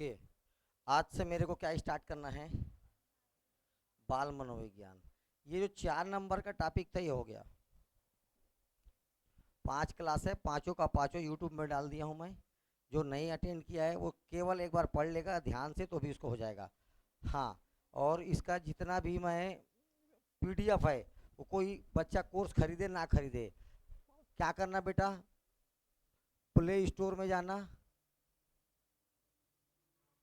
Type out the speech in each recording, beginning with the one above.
देखिए, आज से मेरे को क्या स्टार्ट करना है, बाल मनोविज्ञान। ये जो 4 नंबर का टॉपिक था ये हो गया। 5 क्लास है, पांचों का पांचों यूट्यूब में डाल दिया हूँ मैं। जो नहीं अटेंड किया है वो केवल एक बार पढ़ लेगा ध्यान से तो भी उसको हो जाएगा। हाँ, और इसका जितना भी मैं पीडीएफ है, वो कोई बच्चा कोर्स खरीदे ना खरीदे, क्या करना बेटा, प्ले स्टोर में जाना,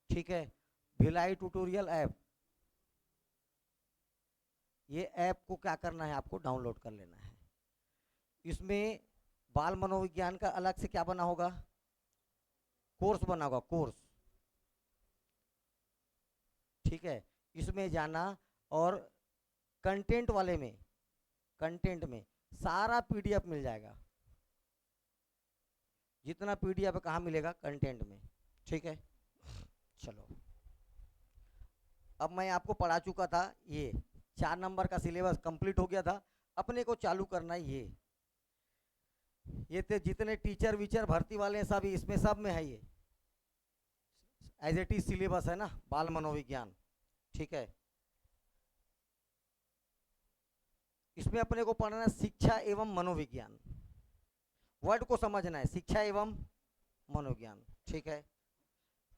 ठीक है, भिलाई ट्यूटोरियल ऐप, ये ऐप को क्या करना है, आपको डाउनलोड कर लेना है। इसमें बाल मनोविज्ञान का अलग से क्या बना होगा, कोर्स बना होगा, कोर्स, ठीक है। इसमें जाना और कंटेंट वाले में, कंटेंट में सारा पीडीएफ मिल जाएगा। जितना पीडीएफ है कहाँ मिलेगा, कंटेंट में, ठीक है। चलो, अब मैं आपको पढ़ा चुका था, ये 4 नंबर का सिलेबस कंप्लीट हो गया था। अपने को चालू करना है ये तो जितने टीचर वीचर भर्ती वाले हैं सब इसमें, सब में है ये एज इट इज सिलेबस है ना, बाल मनोविज्ञान, ठीक है। इसमें अपने को पढ़ना है शिक्षा एवं मनोविज्ञान, वर्ड को समझना है, शिक्षा एवं मनोविज्ञान, ठीक है।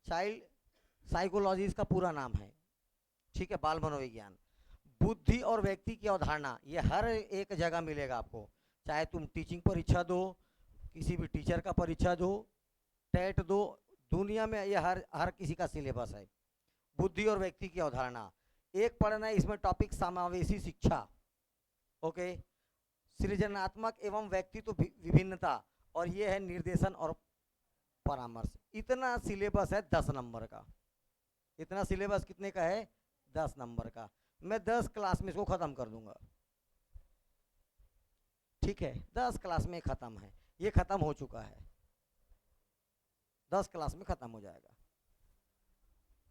चाइल्ड साइकोलॉजी इसका पूरा नाम है, ठीक है। बाल मनोविज्ञान, बुद्धि और व्यक्ति की अवधारणा, ये हर एक जगह मिलेगा आपको, चाहे तुम टीचिंग परीक्षा दो, किसी भी टीचर का परीक्षा दो, टेट दो, दुनिया में ये हर किसी का सिलेबस है। बुद्धि और व्यक्ति की अवधारणा एक पढ़ना है, इसमें टॉपिक समावेशी शिक्षा, ओके। सृजनात्मक एवं व्यक्तित्व विभिन्नता, और ये है निर्देशन और परामर्श। इतना सिलेबस है 10 नंबर का। इतना सिलेबस कितने का है, 10 नंबर का। मैं 10 क्लास में इसको खत्म कर दूंगा, ठीक है। 10 क्लास में खत्म है, ये खत्म हो चुका है, 10 क्लास में खत्म हो जाएगा।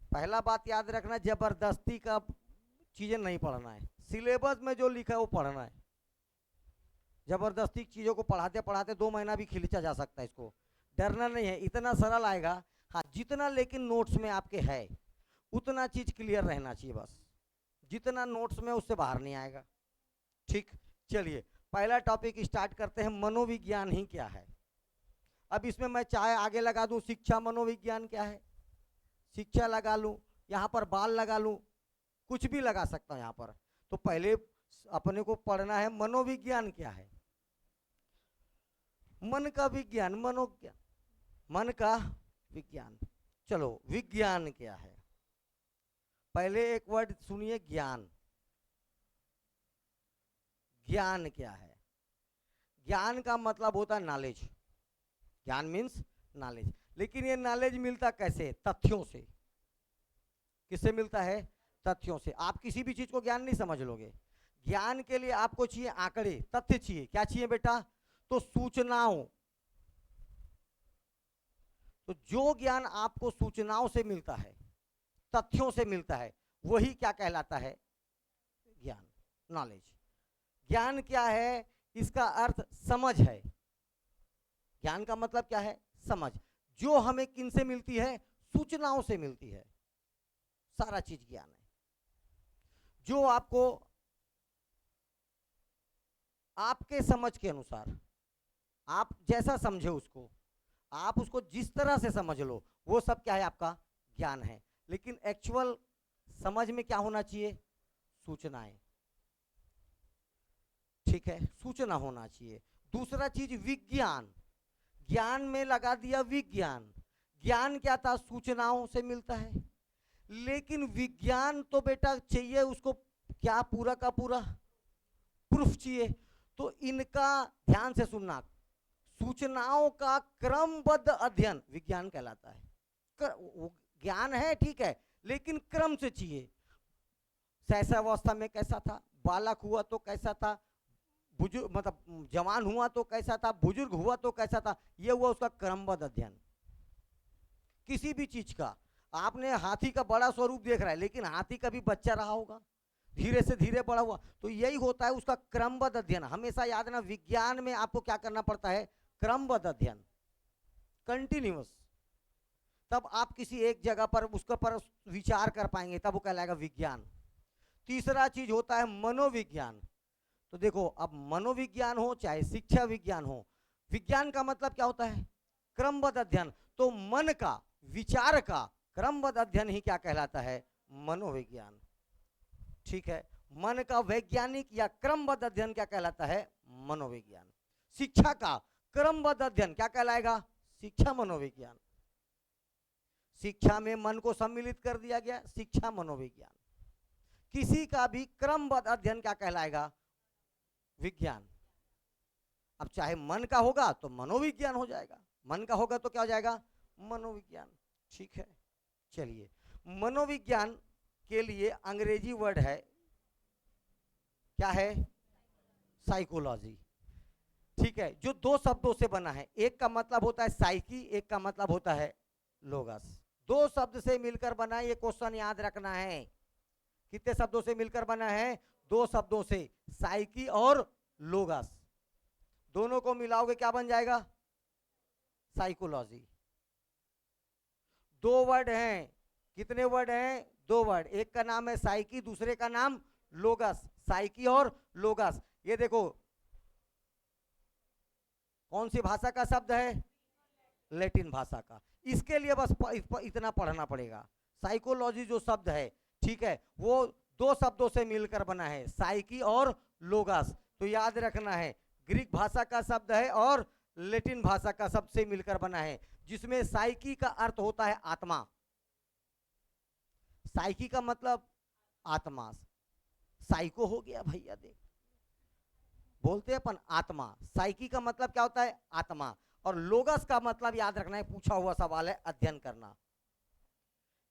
पहला बात याद रखना, जबरदस्ती का चीजें नहीं पढ़ना है, सिलेबस में जो लिखा है वो पढ़ना है। जबरदस्ती चीजों को पढ़ाते पढ़ाते 2 महीना भी खींचा जा सकता है, इसको डरना नहीं है, इतना सरल आएगा। हाँ, जितना लेकिन नोट्स में आपके है उतना चीज क्लियर रहना चाहिए, बस जितना नोट्स में उससे बाहर नहीं आएगा, ठीक। चलिए, पहला टॉपिक स्टार्ट करते हैं, मनोविज्ञान ही क्या है। अब इसमें मैं चाहे आगे लगा दूं शिक्षा मनोविज्ञान क्या है, शिक्षा लगा लूं, यहां पर बाल लगा लूं, कुछ भी लगा सकता हूं यहां पर। तो पहले अपने को पढ़ना है मनोविज्ञान क्या है। मन का विज्ञान, मनोज्ञान, मन का विज्ञान। चलो, विज्ञान क्या है, पहले एक वर्ड सुनिए, ज्ञान। ज्ञान क्या है, ज्ञान का मतलब होता है नॉलेज, ज्ञान मीन्स नॉलेज। लेकिन ये नॉलेज मिलता कैसे, तथ्यों से। किससे मिलता है, तथ्यों से। आप किसी भी चीज को ज्ञान नहीं समझ लोगे, ज्ञान के लिए आपको चाहिए आंकड़े, तथ्य चाहिए। क्या चाहिए बेटा, तो सूचनाओं। तो जो ज्ञान आपको सूचनाओं से मिलता है, तथ्यों से मिलता है, वही क्या कहलाता है, ज्ञान, नॉलेज। ज्ञान क्या है, इसका अर्थ समझ है। ज्ञान का मतलब क्या है, समझ। जो हमें किन से मिलती है, सूचनाओं से मिलती है, सारा चीज ज्ञान है। जो आपको आपके समझ के अनुसार, आप जैसा समझे उसको, आप उसको जिस तरह से समझ लो, वो सब क्या है, आपका ज्ञान है। लेकिन एक्चुअल समझ में क्या होना चाहिए, सूचनाएं, ठीक है, सूचना होना चाहिए। दूसरा चीज विज्ञान, ज्ञान में लगा दिया विज्ञान। ज्ञान क्या था, सूचनाओं से मिलता है। लेकिन विज्ञान तो बेटा चाहिए उसको क्या, पूरा का पूरा प्रूफ चाहिए। तो इनका ध्यान से सुनना, सूचनाओं का क्रमबद्ध अध्ययन विज्ञान कहलाता है। ज्ञान है, ठीक है, लेकिन क्रम से चाहिए। शैशवावस्था में कैसा था, बालक हुआ तो कैसा था, बुजुर्ग मतलब जवान हुआ तो कैसा था, बुजुर्ग हुआ तो कैसा था, ये हुआ उसका क्रमबद्ध अध्ययन। किसी भी चीज का, आपने हाथी का बड़ा स्वरूप देख रहा है, लेकिन हाथी का भी बच्चा रहा होगा, धीरे से धीरे बड़ा हुआ, तो यही होता है उसका क्रमबद्ध अध्ययन। हमेशा याद रखना, विज्ञान में आपको क्या करना पड़ता है, क्रमबद्ध अध्ययन, कंटिन्यूअस। तब आप किसी एक जगह पर उसके पर विचार कर पाएंगे, तब वो कहलाएगा विज्ञान। तीसरा चीज होता है मनोविज्ञान। तो देखो, अब मनोविज्ञान हो चाहे शिक्षा विज्ञान हो, विज्ञान का मतलब क्या होता है? क्रमबद्ध अध्ययन। तो मन का, विचार का क्रमबद्ध अध्ययन ही क्या कहलाता है? मनोविज्ञान। ठीक है, मन का वैज्ञानिक या क्रमबद्ध अध्ययन क्या कहलाता है? मनोविज्ञान। शिक्षा का क्रमबद्ध अध्ययन क्या कहलाएगा? शिक्षा मनोविज्ञान। शिक्षा में मन को सम्मिलित कर दिया गया, शिक्षा मनोविज्ञान। किसी का भी क्रमबद्ध अध्ययन क्या कहलाएगा? विज्ञान। अब चाहे मन का होगा तो मनोविज्ञान हो जाएगा, मन का होगा तो क्या हो जाएगा? मनोविज्ञान। ठीक है, चलिए, मनोविज्ञान के लिए अंग्रेजी वर्ड है, क्या है? साइकोलॉजी। ठीक है, जो दो शब्दों से बना है, एक का मतलब होता है साइकी, एक का मतलब होता है लोगस। दो शब्द से मिलकर बना है, ये क्वेश्चन याद रखना है। कितने शब्दों से मिलकर बना है? दो शब्दों से, साइकी और लोगस। दोनों को मिलाओगे क्या बन जाएगा? साइकोलॉजी। दो वर्ड हैं। कितने वर्ड हैं? दो वर्ड। एक का नाम है साइकी, दूसरे का नाम लोगस। साइकी और लोगस। ये देखो, कौन सी भाषा का शब्द है? लैटिन भाषा का। इसके लिए बस इतना पढ़ना पड़ेगा। साइकोलॉजी जो शब्द है, ठीक है, वो दो शब्दों से मिलकर बना है, साइकी और लोगस। तो याद रखना है, ग्रीक भाषा का शब्द है और लैटिन भाषा का शब्द से मिलकर बना है, जिसमें साइकी का अर्थ होता है आत्मा। साइकी का मतलब आत्मा। साइको हो गया भैया, देख बोलते हैं अपन आत्मा। साइकी का मतलब क्या होता है? आत्मा। और लोगस का मतलब याद रखना है, पूछा हुआ सवाल है, अध्ययन करना।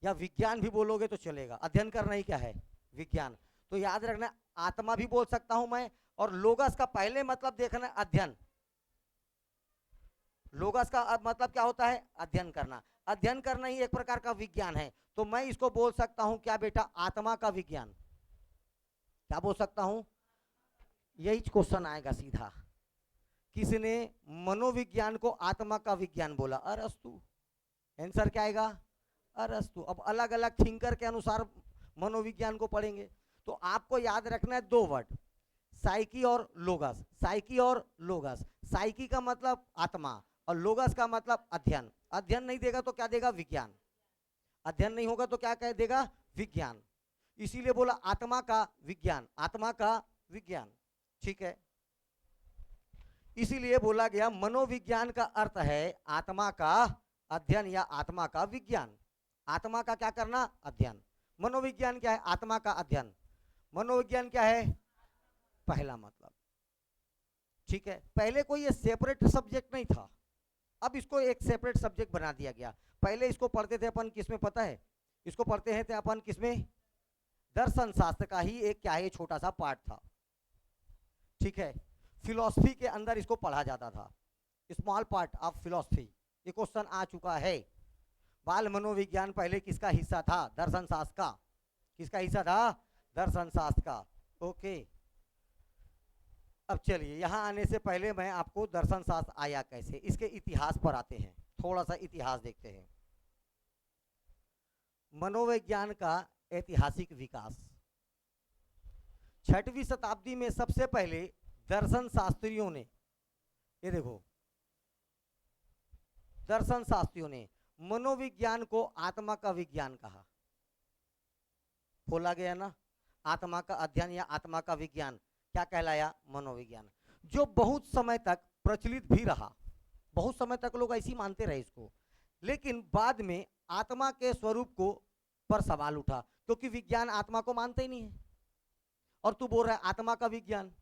या विज्ञान भी बोलोगे तो चलेगा, अध्ययन करना ही क्या है? विज्ञान। तो याद रखना, आत्मा भी बोल सकता हूं मैं। और लोगस का पहले मतलब देखना है अध्ययन। लोगस का मतलब क्या होता है? अध्ययन करना। अध्ययन करना ही एक प्रकार का विज्ञान है। तो मैं इसको बोल सकता हूं क्या बेटा? आत्मा का विज्ञान। क्या बोल सकता हूं? यही क्वेश्चन आएगा सीधा, किसने मनोविज्ञान को आत्मा का विज्ञान बोला? अरस्तु। आंसर क्या आएगा? अरस्तु। अब अलग अलग थिंकर के अनुसार मनोविज्ञान को पढ़ेंगे। तो आपको याद रखना है दो वर्ड, साइकी और लोगस। साइकी और लोगस। साइकी का मतलब आत्मा और लोगस का मतलब अध्ययन। अध्ययन नहीं देगा तो क्या देगा? विज्ञान। अध्ययन नहीं होगा तो क्या कह देगा? विज्ञान। इसीलिए बोला आत्मा का विज्ञान, आत्मा का विज्ञान। ठीक है, इसीलिए बोला गया मनोविज्ञान का अर्थ है आत्मा का अध्ययन या आत्मा का विज्ञान। आत्मा का क्या करना? अध्ययन। मनोविज्ञान क्या है? आत्मा का अध्ययन। मनोविज्ञान क्या है? पहला मतलब। ठीक है, पहले कोई ये सेपरेट सब्जेक्ट नहीं था, अब इसको एक सेपरेट सब्जेक्ट बना दिया गया। पहले इसको पढ़ते थे अपन किसमें पता है? इसको पढ़ते हैं थे अपन किसमें? दर्शन शास्त्र का ही एक क्या है, छोटा सा पार्ट था। ठीक है, फिलॉसफी के अंदर इसको पढ़ा जाता था, स्मॉल पार्ट ऑफ फिलॉसफी। ये क्वेश्चन आ चुका है। बाल मनोविज्ञान पहले किसका हिस्सा था? दर्शन शास्त्र का। किसका हिस्सा था? दर्शन शास्त्र का। ओके, अब चलिए यहां आने से पहले मैं आपको दर्शन शास्त्र आया कैसे, इसके इतिहास पर आते हैं। थोड़ा सा इतिहास देखते हैं। मनोविज्ञान का ऐतिहासिक विकास। 6वीं शताब्दी में सबसे पहले दर्शन शास्त्रियों ने, ये देखो, दर्शन शास्त्रियों ने मनोविज्ञान को आत्मा का विज्ञान कहा। बोला गया ना, आत्मा का अध्ययन या आत्मा का विज्ञान क्या कहलाया? मनोविज्ञान। जो बहुत समय तक प्रचलित भी रहा, बहुत समय तक लोग ऐसी मानते रहे इसको। लेकिन बाद में आत्मा के स्वरूप को पर सवाल उठा, क्योंकि विज्ञान आत्मा को मानते ही नहीं है। और तू बोल रहा है आत्मा का विज्ञान,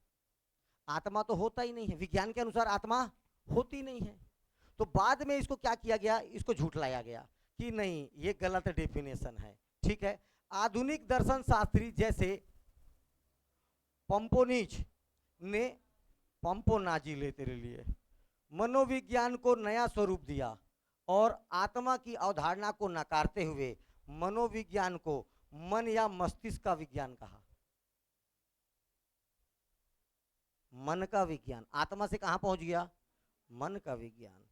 आत्मा तो होता ही नहीं है, विज्ञान के अनुसार आत्मा होती नहीं है। तो बाद में इसको क्या किया गया? इसको झूठलाया गया कि नहीं, ये गलत डेफिनेशन है। ठीक है, आधुनिक दर्शन शास्त्री जैसे पंपोनीज ने, पंपोनाजी ले तेरे लिए, मनोविज्ञान को नया स्वरूप दिया और आत्मा की अवधारणा को नकारते हुए मनोविज्ञान को मन या मस्तिष्क का विज्ञान कहा। मन का विज्ञान, आत्मा से कहां पहुंच गया? मन का विज्ञान।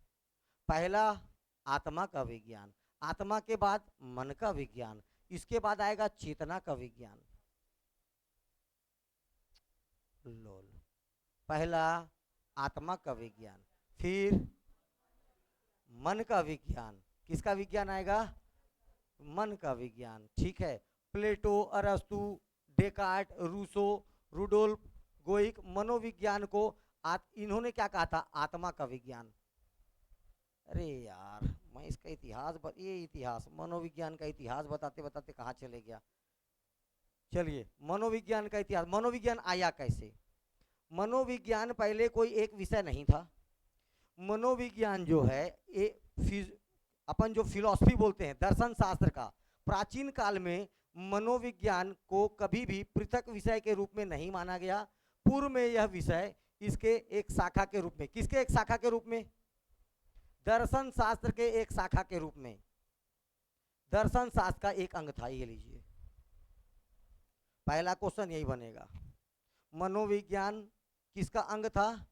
पहला आत्मा का विज्ञान, आत्मा के बाद मन का विज्ञान, इसके बाद आएगा चेतना का विज्ञान। लोल, पहला आत्मा का विज्ञान, फिर मन का विज्ञान। किसका विज्ञान आएगा? मन का विज्ञान। ठीक है, प्लेटो, अरस्तु, डेकार्ट, रूसो, रुडोल्फ गोइक मनोविज्ञान को इन्होंने क्या कहा था? आत्मा का विज्ञान। अरे यार, मैं इसका इतिहास ये इतिहास, मनोविज्ञान का इतिहास बताते बताते कहाँ चले गया। चलिए, मनोविज्ञान का इतिहास। मनोविज्ञान आया कैसे? मनोविज्ञान पहले कोई एक विषय नहीं था। मनोविज्ञान जो है अपन जो फिलॉसफी बोलते हैं, दर्शन शास्त्र का, प्राचीन काल में मनोविज्ञान को कभी भी पृथक विषय के रूप में नहीं माना गया। पूर्व में यह विषय इसके एक शाखा के रूप में, किसके एक शाखा के रूप में? दर्शन शास्त्र के एक शाखा के रूप में, दर्शन शास्त्र का एक अंग था। ये लीजिए, पहला क्वेश्चन यही बनेगा। मनोविज्ञान किसका अंग था?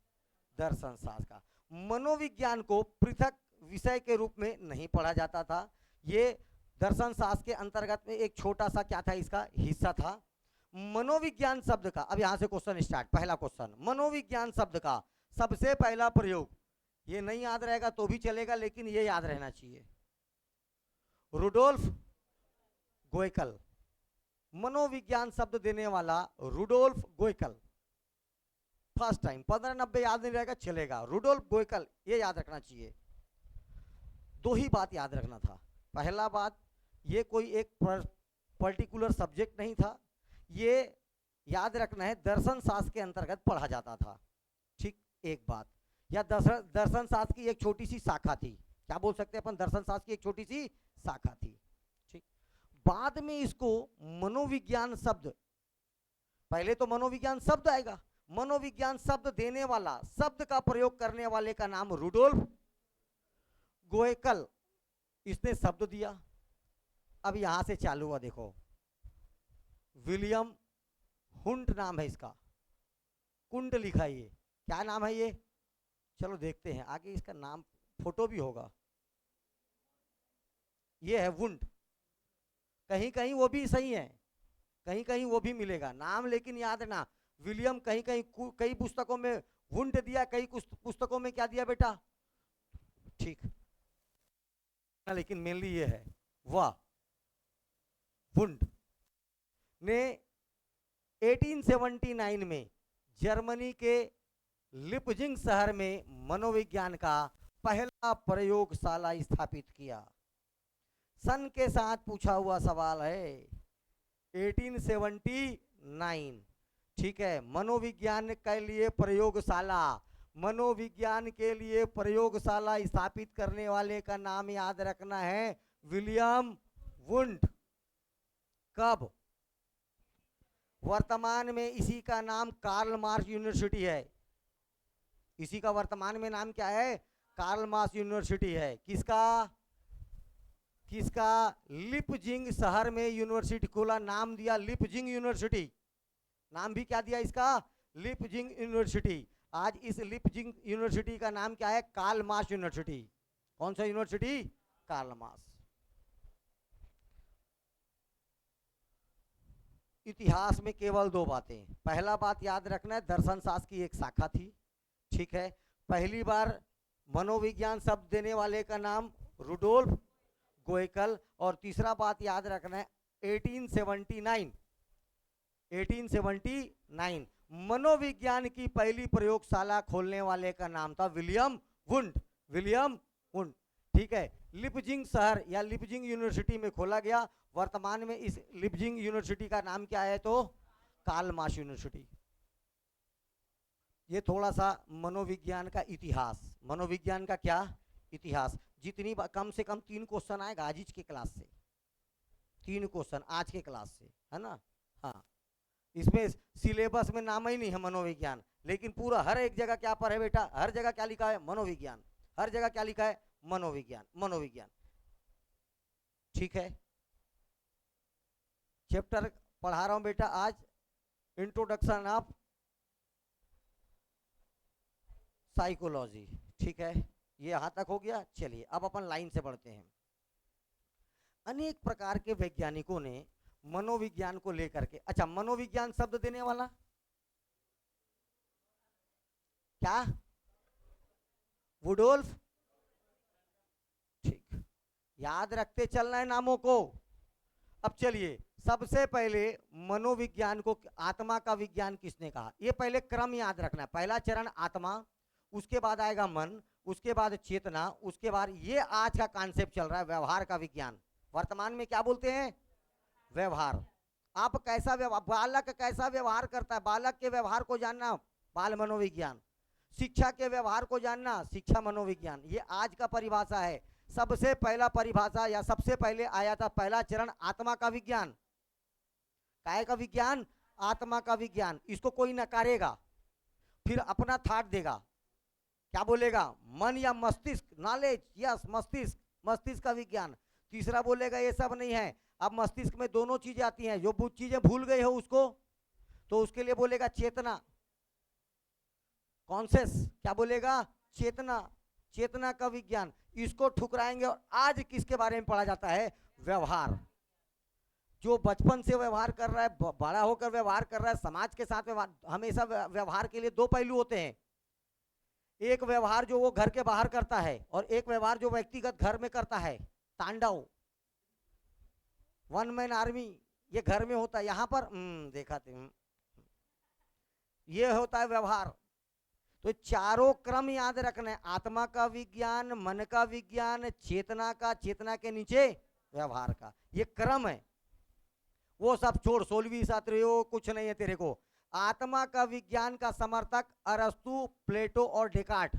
दर्शन शास्त्र का। मनोविज्ञान को पृथक विषय के रूप में नहीं पढ़ा जाता था। ये दर्शन शास्त्र के अंतर्गत में एक छोटा सा क्या था, इसका हिस्सा था। मनोविज्ञान शब्द का, अब यहां से क्वेश्चन स्टार्ट। पहला क्वेश्चन, मनोविज्ञान शब्द का सबसे पहला प्रयोग, ये नहीं याद रहेगा तो भी चलेगा, लेकिन ये याद रहना चाहिए, रुडोल्फ गोयकल। मनोविज्ञान शब्द देने वाला रुडोल्फ गोयकल, फर्स्ट टाइम। 1590 याद नहीं रहेगा चलेगा, रुडोल्फ गोयकल, ये याद रखना चाहिए। दो ही बात याद रखना था। पहला बात, ये कोई एक पर्टिकुलर सब्जेक्ट नहीं था, ये याद रखना है दर्शन शास्त्र के अंतर्गत पढ़ा जाता था। ठीक, एक बात, या दर्शन शास्त्र की एक छोटी सी शाखा थी, क्या बोल सकते हैं अपन, दर्शन शास्त्र की एक छोटी सी शाखा थी। ठीक, बाद में इसको मनोविज्ञान शब्द, पहले तो मनोविज्ञान शब्द आएगा, मनोविज्ञान शब्द देने वाला, शब्द का प्रयोग करने वाले का नाम रुडोल्फ गोयकल, इसने शब्द दिया। अब यहां से चालू हुआ, देखो, विलियम हुंट नाम है इसका, कुंड लिखा है, ये क्या नाम है ये? चलो देखते हैं आगे, इसका नाम फोटो भी होगा। ये है वुंड, कहीं कहीं वो भी सही है, कहीं कहीं वो भी मिलेगा नाम, लेकिन याद रखना विलियम कहीं कहीं कई पुस्तकों में वुंड दिया, कई पुस्तकों में क्या दिया बेटा? ठीक, लेकिन मेनली ये है, वाह, वुंड ने 1879 में जर्मनी के लिपजिंग शहर में मनोविज्ञान का पहला प्रयोगशाला स्थापित किया। सन के साथ पूछा हुआ सवाल है, 1879। ठीक है, मनोविज्ञान के लिए प्रयोगशाला, मनोविज्ञान के लिए प्रयोगशाला स्थापित करने वाले का नाम याद रखना है, विलियम वुंड। कब? वर्तमान में इसी का नाम कार्ल मार्क्स यूनिवर्सिटी है। इसी का वर्तमान में नाम क्या है? कार्ल मार्क्स यूनिवर्सिटी है। किसका? किसका? लिपजिंग शहर में यूनिवर्सिटी खोला, नाम दिया लिपजिंग यूनिवर्सिटी। नाम भी क्या दिया इसका? Leipzig University. आज इस लिपजिंग यूनिवर्सिटी का नाम क्या है? Karl Marx University. कौन सा यूनिवर्सिटी? Karl Marx. इतिहास में केवल दो बातें, पहला बात याद रखना है, दर्शन शास्त्र की एक शाखा थी। ठीक है, पहली बार मनोविज्ञान शब्द देने वाले का नाम रुडोल्फ गोयकल, और तीसरा बात याद रखना है 1879 मनोविज्ञान की पहली प्रयोगशाला खोलने वाले का नाम था विलियम वुंड। विलियम वुंड, ठीक है, लिपजिंग शहर या लिपजिंग यूनिवर्सिटी में खोला गया। वर्तमान में इस लिपजिंग यूनिवर्सिटी का नाम क्या है? तो कार्ल मार्क्स यूनिवर्सिटी। ये थोड़ा सा मनोविज्ञान का इतिहास, मनोविज्ञान का क्या इतिहास। जितनी कम से कम 3 क्वेश्चन आएगा आज की क्लास से, 3 क्वेश्चन आज के क्लास से, है ना। हाँ, इसमें सिलेबस में नाम ही नहीं है मनोविज्ञान, लेकिन पूरा हर एक जगह क्या पर है बेटा? हर जगह क्या लिखा है? मनोविज्ञान। हर जगह क्या लिखा है? मनोविज्ञान, मनोविज्ञान। ठीक है, चैप्टर पढ़ा रहा हूं बेटा आज, इंट्रोडक्शन ऑफ साइकोलॉजी। ठीक है, ये यहां तक हो गया। चलिए अब अपन लाइन से बढ़ते हैं। अनेक प्रकार के वैज्ञानिकों ने मनोविज्ञान को लेकर के, अच्छा मनोविज्ञान शब्द देने वाला क्या? वुडोल्फ। ठीक, याद रखते चलना है नामों को। अब चलिए, सबसे पहले मनोविज्ञान को, आत्मा का विज्ञान किसने कहा, ये पहले क्रम याद रखना है। पहला चरण आत्मा, उसके बाद आएगा मन, उसके बाद चेतना, उसके बाद ये आज का कॉन्सेप्ट चल रहा है व्यवहार का विज्ञान। वर्तमान में क्या बोलते हैं? व्यवहार। आप कैसा व्यवहार, बालक कैसा व्यवहार करता है, बालक के व्यवहार को जानना बाल मनोविज्ञान, शिक्षा के व्यवहार को जानना शिक्षा मनोविज्ञान। ये आज का परिभाषा है। सबसे पहला परिभाषा या सबसे पहले आया था पहला चरण आत्मा का विज्ञान। काय का विज्ञान? आत्मा का विज्ञान। इसको कोई नकारेगा, फिर अपना थाट देगा, क्या बोलेगा? मन या मस्तिष्क, नॉलेज, यस मस्तिष्क, मस्तिष्क का विज्ञान। तीसरा बोलेगा ये सब नहीं है, अब मस्तिष्क में दोनों चीजें आती हैं, जो चीजें भूल गए हो उसको, तो उसके लिए बोलेगा चेतना, कॉन्शियस, क्या बोलेगा? चेतना, चेतना का विज्ञान। इसको ठुकराएंगे। और आज किसके बारे में पढ़ा जाता है? व्यवहार। जो बचपन से व्यवहार कर रहा है, बड़ा होकर व्यवहार कर रहा है, समाज के साथ व्यवहार, हमेशा व्यवहार के लिए दो पहलू होते हैं। एक व्यवहार जो वो घर के बाहर करता है, और एक व्यवहार जो व्यक्तिगत घर में करता है। तांडव, वन मैन आर्मी, ये घर में होता है। यहां पर देखा थे, ये होता है व्यवहार। तो चारों क्रम याद रखना है, आत्मा का विज्ञान, मन का विज्ञान, चेतना का, चेतना के नीचे व्यवहार का, ये क्रम है। वो सब छोड़, 16वीं शास्त्री हो, कुछ नहीं है तेरे को। आत्मा का विज्ञान का समर्थक अरस्तु, प्लेटो और डेकार्ट।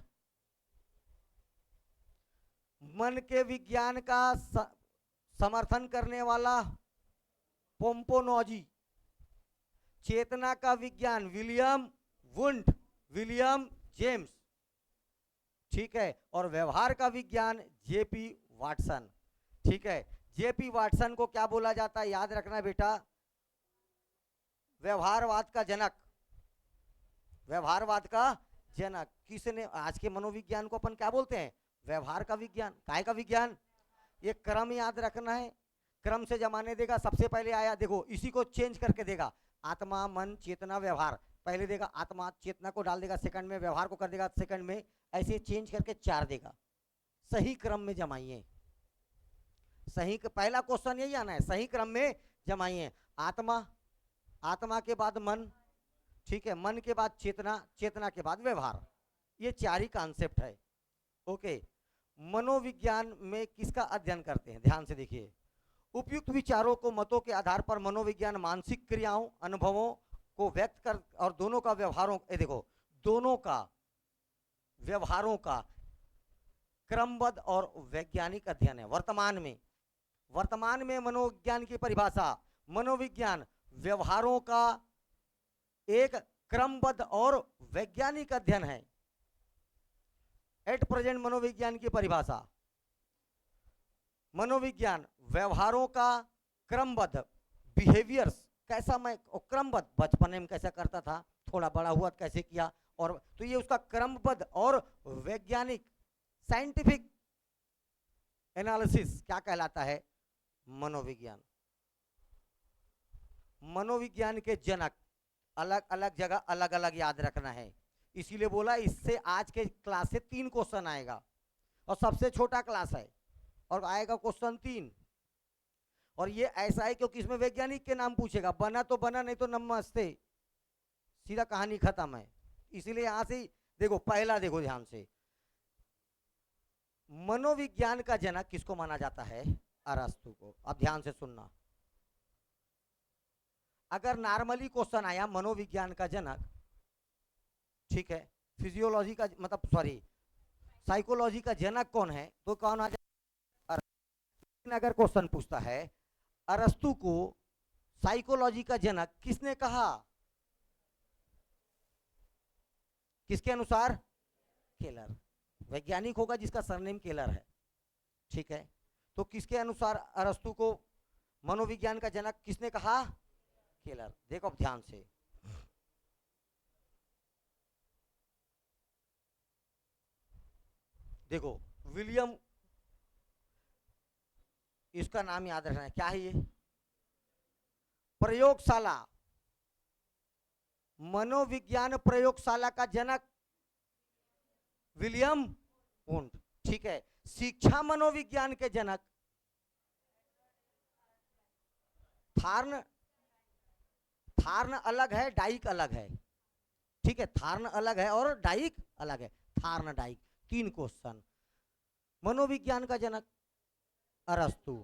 मन के विज्ञान का समर्थन करने वाला पोम्पोनोजी। चेतना का विज्ञान विलियम वुंट, विलियम जेम्स, ठीक है। और व्यवहार का विज्ञान जेपी वाटसन, ठीक है। जेपी वाटसन को क्या बोला जाता है, याद रखना बेटा, व्यवहारवाद का जनक, व्यवहारवाद का जनक। किसने? आज के मनोविज्ञान को अपन क्या बोलते हैं? व्यवहार का विज्ञान। काय का विज्ञान? ये क्रम याद रखना है, क्रम से जमाने देगा। सबसे पहले आया, देखो इसी को चेंज करके देगा, आत्मा, मन, चेतना, व्यवहार। पहले देगा आत्मा, चेतना को डाल देगा सेकंड में, व्यवहार को कर देगा सेकंड में, ऐसे चेंज करके 4 देगा। सही क्रम में जमाइए, सही, पहला क्वेश्चन यही आना है, सही क्रम में जमाइए। आत्मा, आत्मा के बाद मन, ठीक है, मन के बाद चेतना, चेतना के बाद व्यवहार। ये 4 ही कॉन्सेप्ट है। ओके, मनोविज्ञान में किसका अध्ययन करते हैं? ध्यान से देखिए। उपयुक्त विचारों को मतों के आधार पर मनोविज्ञान मानसिक क्रियाओं, अनुभवों को व्यक्त कर, और दोनों का व्यवहारों, देखो दोनों का व्यवहारों का क्रमबद्ध और वैज्ञानिक अध्ययन है। वर्तमान में मनोविज्ञान की परिभाषा, मनोविज्ञान व्यवहारों का एक क्रमबद्ध और वैज्ञानिक अध्ययन है। एट प्रेजेंट मनोविज्ञान की परिभाषा, मनोविज्ञान व्यवहारों का क्रमबद्ध, बिहेवियर्स, कैसा मैं क्रमबद्ध, बचपन में कैसा करता था, थोड़ा बड़ा हुआ कैसे किया, और तो ये उसका क्रमबद्ध और वैज्ञानिक, साइंटिफिक एनालिसिस क्या कहलाता है? मनोविज्ञान। मनोविज्ञान के जनक अलग अलग जगह अलग अलग याद रखना है, इसीलिए बोला इससे आज के क्लास से 3 क्वेश्चन आएगा, और सबसे छोटा क्लास है, और आएगा क्वेश्चन 3। और ये ऐसा है क्योंकि इसमें वैज्ञानिक के नाम पूछेगा, बना तो बना, नहीं तो नमस्ते, सीधा कहानी खत्म है। इसीलिए यहां से देखो, पहला देखो ध्यान से, मनोविज्ञान का जनक किसको माना जाता है? अरस्तु को। अब ध्यान से सुनना, अगर नॉर्मली क्वेश्चन आया मनोविज्ञान का जनक, ठीक है, फिजियोलॉजी का मतलब सॉरी साइकोलॉजी का जनक कौन है, तो कौन आ जाए? लेकिन अगर क्वेश्चन पूछता है अरस्तु को साइकोलॉजी का जनक किसने कहा, किसके अनुसार? केलर। वैज्ञानिक होगा जिसका सरनेम केलर है, ठीक है। तो किसके अनुसार अरस्तु को मनोविज्ञान का जनक किसने कहा? केलर। देखो अब ध्यान से, देखो विलियम इसका नाम याद रखना है, क्या है ये? प्रयोगशाला। मनोविज्ञान प्रयोगशाला का जनक विलियम वुंट। ठीक है। शिक्षा मनोविज्ञान के जनक थार्न। थार्न अलग है, डाइक अलग है। ठीक है, थार्न अलग है और डाइक अलग है। थार्न डाइक। 3 क्वेश्चन। मनोविज्ञान का जनक अरस्तु।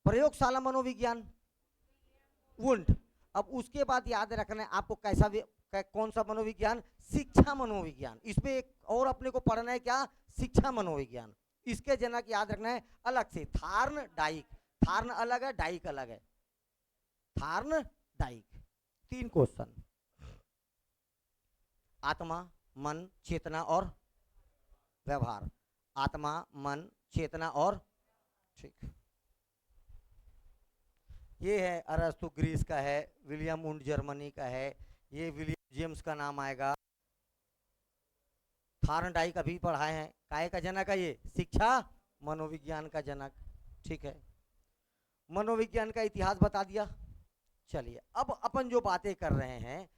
प्रयोगशाला मनोविज्ञान वुंट। अब उसके बाद याद रखना है आपको कौन सा मनोविज्ञान? शिक्षा मनोविज्ञान। इसमें एक और अपने को पढ़ना है, क्या? शिक्षा मनोविज्ञान। इसके जनक याद रखना है अलग से, थार्न डाइक। थार्न अलग है, डाइक अलग है। थार्न डाइक। 3 क्वेश्चन। आत्मा, मन, चेतना और व्यवहार। आत्मा, मन, चेतना और, ठीक। ये है अरस्तु ग्रीस का है, विलियम वुंट जर्मनी का है, ये विलियम जेम्स का नाम आएगा। थार्नडाइक अभी पढ़ाए हैं, काय का जनक है ये? शिक्षा मनोविज्ञान का जनक। ठीक है, मनोविज्ञान का इतिहास बता दिया। चलिए अब अपन जो बातें कर रहे हैं,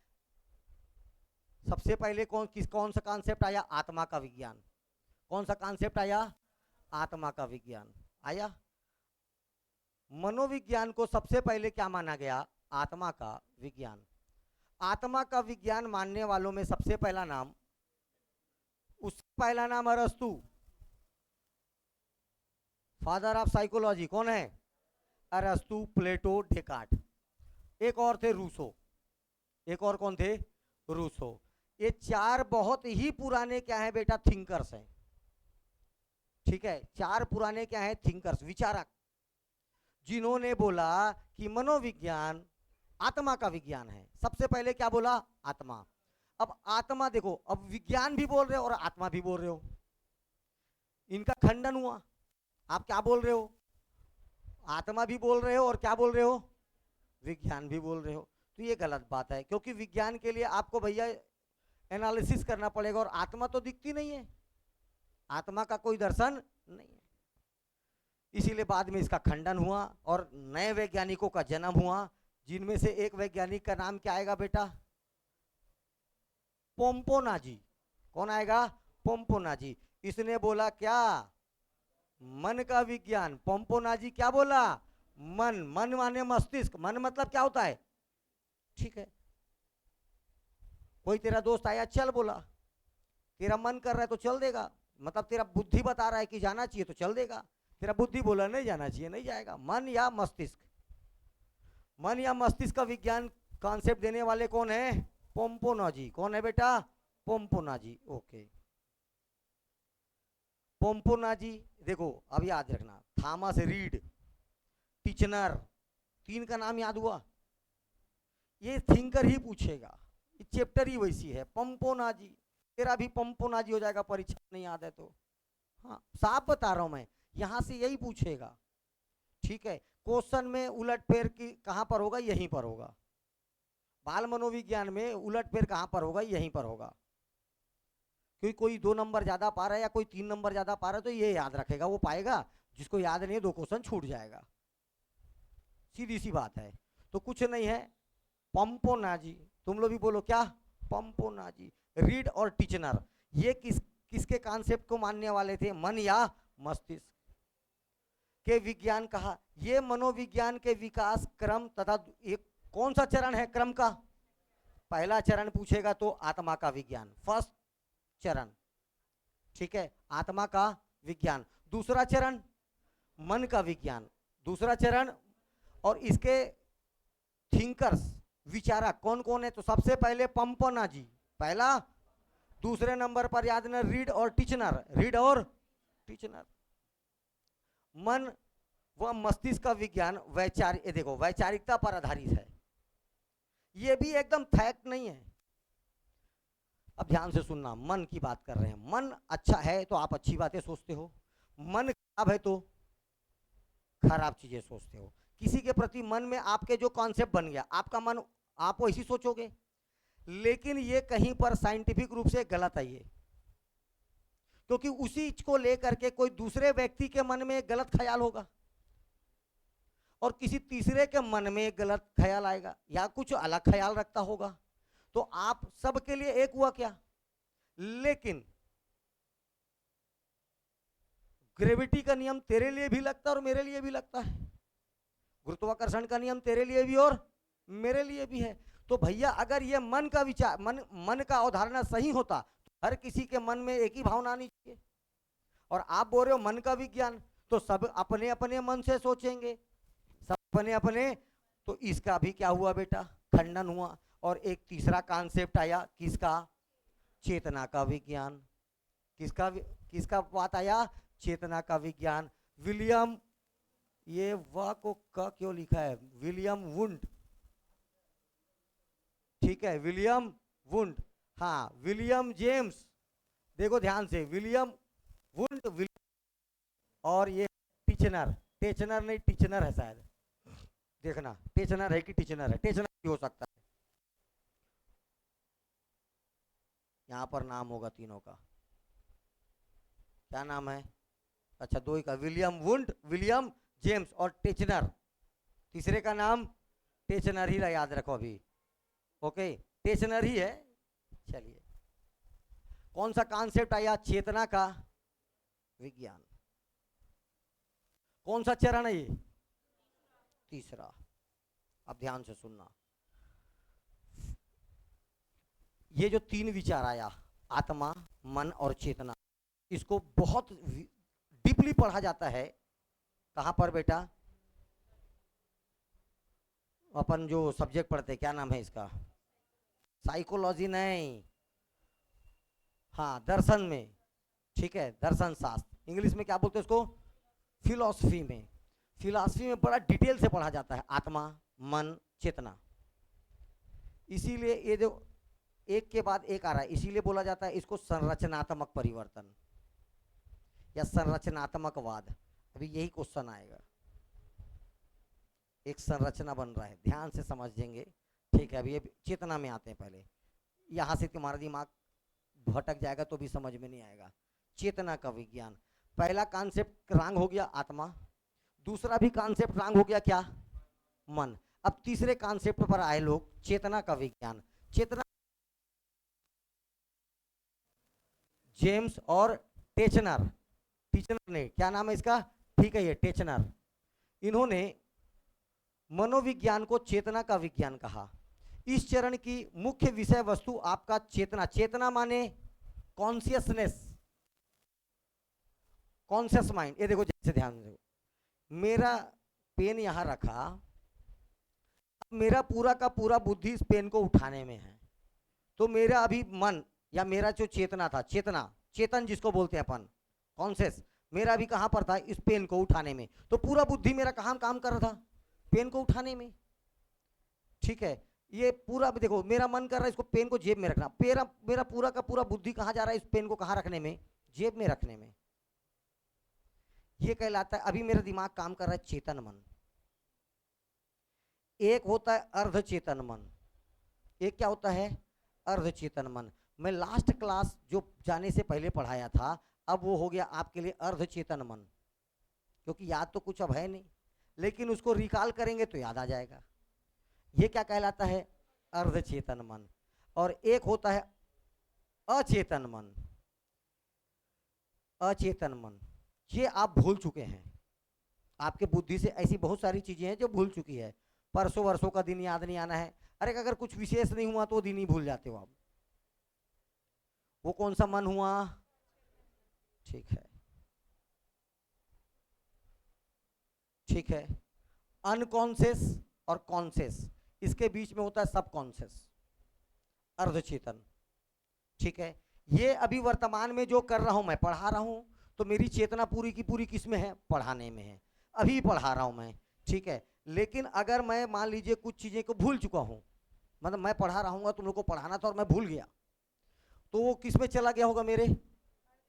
सबसे पहले कौन सा कॉन्सेप्ट आया? आत्मा का विज्ञान। कौन सा कॉन्सेप्ट आया? आत्मा का विज्ञान आया। मनोविज्ञान को सबसे पहले क्या माना गया? आत्मा का विज्ञान। आत्मा का विज्ञान मानने वालों में सबसे पहला नाम, उसका पहला नाम अरस्तु, फादर ऑफ साइकोलॉजी। कौन है? अरस्तु, प्लेटो, डेकार्ट। एक और थे रूसो। एक और कौन थे? रूसो। ये 4 बहुत ही पुराने क्या है बेटा? थिंकर्स हैं। ठीक है, 4 पुराने क्या है? थिंकर्स, विचारक, जिन्होंने बोला कि मनोविज्ञान आत्मा का विज्ञान है। सबसे पहले क्या बोला? आत्मा। अब आत्मा देखो, अब विज्ञान भी बोल रहे हो और आत्मा भी बोल रहे हो, इनका खंडन हुआ। आप क्या बोल रहे हो? आत्मा भी बोल रहे हो और क्या बोल रहे हो? विज्ञान भी बोल रहे हो। तो ये गलत बात है, क्योंकि विज्ञान के लिए आपको भैया एनालिसिस करना पड़ेगा, और आत्मा तो दिखती नहीं है, आत्मा का कोई दर्शन नहीं है। इसीलिए बाद में इसका खंडन हुआ और नए वैज्ञानिकों का जन्म हुआ, जिनमें से एक वैज्ञानिक का नाम क्या आएगा बेटा? पोम्पोनाजी। कौन आएगा? पोम्पोनाजी। इसने बोला क्या? मन का विज्ञान। पोम्पोनाजी क्या बोला? मन। मन माने मस्तिष्क। मन मतलब क्या होता है? ठीक है, कोई तेरा दोस्त आया, चल बोला, तेरा मन कर रहा है तो चल देगा, मतलब तेरा बुद्धि बता रहा है कि जाना चाहिए तो चल देगा। तेरा बुद्धि बोला नहीं जाना चाहिए, नहीं जाएगा। मन या मस्तिष्क। मन या मस्तिष्क का विज्ञान कॉन्सेप्ट देने वाले कौन है? पोम्पोनाजी। कौन है बेटा? पोम्पोनाजी। ओके, पोम्पोनाजी। देखो अब याद रखना, थॉमस रीड, टिचनर, 3 का नाम याद हुआ? ये थिंकर ही पूछेगा, ये चैप्टर ही वैसी है। पोम्पोनाजी, तेरा भी पोम्पोनाजी हो जाएगा परीक्षा नहीं याद है तो। हाँ, साफ बता रहा हूं मैं, यहां से यही पूछेगा। ठीक है, क्वेश्चन में उलटफेर की कहां पर होगा? यहीं पर होगा। बाल मनोविज्ञान में उलटफेर कहां पर होगा? यहीं पर होगा। क्योंकि कोई 2 नंबर ज्यादा पा रहा है या कोई 3 नंबर ज्यादा पा रहा है तो ये याद रखेगा, वो पाएगा। जिसको याद नहीं है 2 क्वेश्चन छूट जाएगा, सीधी सी बात है। तो कुछ नहीं है, पोम्पोनाजी। तुम लोग भी बोलो क्या? पोम्पोनाजी। रीड और टिचनर, ये किसके कॉन्सेप्ट को मानने वाले थे? मन या मस्तिष्क के विज्ञान कहा। ये मनोविज्ञान के विकास क्रम तथा एक कौन सा चरण है क्रम का? पहला चरण पूछेगा तो आत्मा का विज्ञान, फर्स्ट चरण। ठीक है, आत्मा का विज्ञान। दूसरा चरण मन का विज्ञान, दूसरा चरण। और इसके थिंकर्स, विचारक कौन कौन है? तो सबसे पहले पोम्पोनाजी पहला, दूसरे नंबर पर याद ना रीड और टिचनर। रीड और टिचनर। मन व मस्तिष्क का विज्ञान वैचारिक, देखो वैचारिकता पर आधारित है, ये भी एकदम फैक्ट नहीं है। अब ध्यान से सुनना, मन की बात कर रहे हैं। मन अच्छा है तो आप अच्छी बातें सोचते हो, मन खराब है तो खराब चीजें सोचते हो। किसी के प्रति मन में आपके जो कॉन्सेप्ट बन गया, आपका मन आप वैसी सोचोगे। लेकिन ये कहीं पर साइंटिफिक रूप से गलत है ये, क्योंकि उसी को लेकर के कोई दूसरे व्यक्ति के मन में एक गलत ख्याल होगा और किसी तीसरे के मन में एक गलत ख्याल आएगा या कुछ अलग ख्याल रखता होगा, तो आप सबके लिए एक हुआ क्या। लेकिन ग्रेविटी का नियम तेरे लिए भी लगता है और मेरे लिए भी लगता है, गुरुत्वाकर्षण का नियम तेरे लिए भी और मेरे लिए भी है। तो भैया अगर ये मन का विचार, मन का अवधारणा सही होता तो हर किसी के मन में एक ही भावना आनी चाहिए। और आप बोल रहे हो मन का विज्ञान, तो सब अपने अपने मन से सोचेंगे, सब अपने अपने, तो इसका भी क्या हुआ बेटा, खंडन हुआ। और एक तीसरा कॉन्सेप्ट आया, किसका, चेतना का विज्ञान। किसका बात आया, चेतना का विज्ञान। विलियम, ये व को क क्यों लिखा है, विलियम वुंड, ठीक है, विलियम वुंड, हाँ विलियम जेम्स, देखो ध्यान से, विलियम वुंड और ये टीचनर, टेचनर नहीं टीचनर है शायद, देखना टेचनर है कि टीचनर है, टेचनर भी हो सकता है, यहां पर नाम होगा तीनों का, क्या नाम है, अच्छा दो ही का, विलियम वुंड, विलियम जेम्स और टेचनर, तीसरे का नाम टेचनर ही याद रखो अभी, ओके टेचनर ही है। चलिए कौन सा कॉन्सेप्ट आया, चेतना का विज्ञान। कौन सा चरण है ये, तीसरा। अब ध्यान से सुनना, ये जो तीन विचार आया, आत्मा, मन और चेतना, इसको बहुत डीपली पढ़ा जाता है। कहां पर बेटा, अपन जो सब्जेक्ट पढ़ते क्या नाम है इसका, साइकोलॉजी नहीं, हाँ दर्शन में, ठीक है, दर्शन शास्त्र, इंग्लिश में क्या बोलते हैं इसको, फिलॉसफी में। फिलॉसफी में बड़ा डिटेल से पढ़ा जाता है आत्मा, मन, चेतना। इसीलिए ये जो एक के बाद एक आ रहा है, इसीलिए बोला जाता है इसको संरचनात्मक परिवर्तन या संरचनात्मकवाद। अभी यही क्वेश्चन आएगा, एक संरचना बन रहा है, ध्यान से समझेंगे, ठीक है। अभी ये चेतना में आते हैं, पहले यहां से तुम्हारा दिमाग भटक जाएगा तो भी समझ में नहीं आएगा। चेतना का विज्ञान, पहला कॉन्सेप्ट रांग हो गया आत्मा, दूसरा भी कॉन्सेप्ट रांग हो गया क्या, मन। अब तीसरे कॉन्सेप्ट पर आए लोग, चेतना का विज्ञान। चेतना जेम्स और टेचनर, टीचनर ने, क्या नाम है इसका, ठीक है ये टेचनर, इन्होंने मनोविज्ञान को चेतना का विज्ञान कहा। इस चरण की मुख्य विषय वस्तु आपका चेतना, चेतना माने कॉन्शियसनेस, कॉन्शियस माइंड। ये देखो जैसे ध्यान दो, मेरा पेन यहां रखा, मेरा पूरा का पूरा बुद्धि इस पेन को उठाने में है, तो मेरा अभी मन या मेरा जो चेतना था, चेतना, चेतन जिसको बोलते हैं अपन, कॉन्शियस, मेरा अभी कहां पर था, इस पेन को उठाने में। तो पूरा बुद्धि मेरा कहां काम कर रहा था, पेन को उठाने में, ठीक है। ये पूरा देखो, मेरा मन कर रहा है इसको पेन को जेब में रखना, मेरा पूरा का पूरा बुद्धि कहां जा रहा है, इस पेन को कहां रखने में, जेब में रखने में। ये कहलाता है, अभी मेरा दिमाग काम कर रहा है चेतन मन। एक होता है अर्ध चेतन मन, एक क्या होता है, अर्ध चेतन मन। मैं लास्ट क्लास जो जाने से पहले पढ़ाया था, अब वो हो गया आपके लिए अर्ध चेतन मन, क्योंकि याद तो कुछ अब है नहीं, लेकिन उसको रिकॉल करेंगे तो याद आ जाएगा। ये क्या कहलाता है, अर्ध चेतन मन। और एक होता है अचेतन मन, अचेतन मन, ये आप भूल चुके हैं, आपके बुद्धि से ऐसी बहुत सारी चीजें हैं जो भूल चुकी है, परसों वर्षों का दिन याद नहीं आना है, अरे अगर कुछ विशेष नहीं हुआ तो वो दिन ही भूल जाते हो आप। वो कौन सा मन हुआ, ठीक है, ठीक है। अनकॉन्शियस और कॉन्शियस, इसके बीच में होता है सबकॉन्शियस, अर्धचेतन, ठीक है। ये अभी वर्तमान में जो कर रहा हूं मैं, पढ़ा रहा हूं, तो मेरी चेतना पूरी की पूरी किस में है, पढ़ाने में है, अभी पढ़ा रहा हूं मैं, ठीक है। लेकिन अगर मैं मान लीजिए कुछ चीजें को भूल चुका हूं, मतलब मैं पढ़ा रहूंगा, तुम लोग को पढ़ाना था और मैं भूल गया, तो वो किस में चला गया होगा, मेरे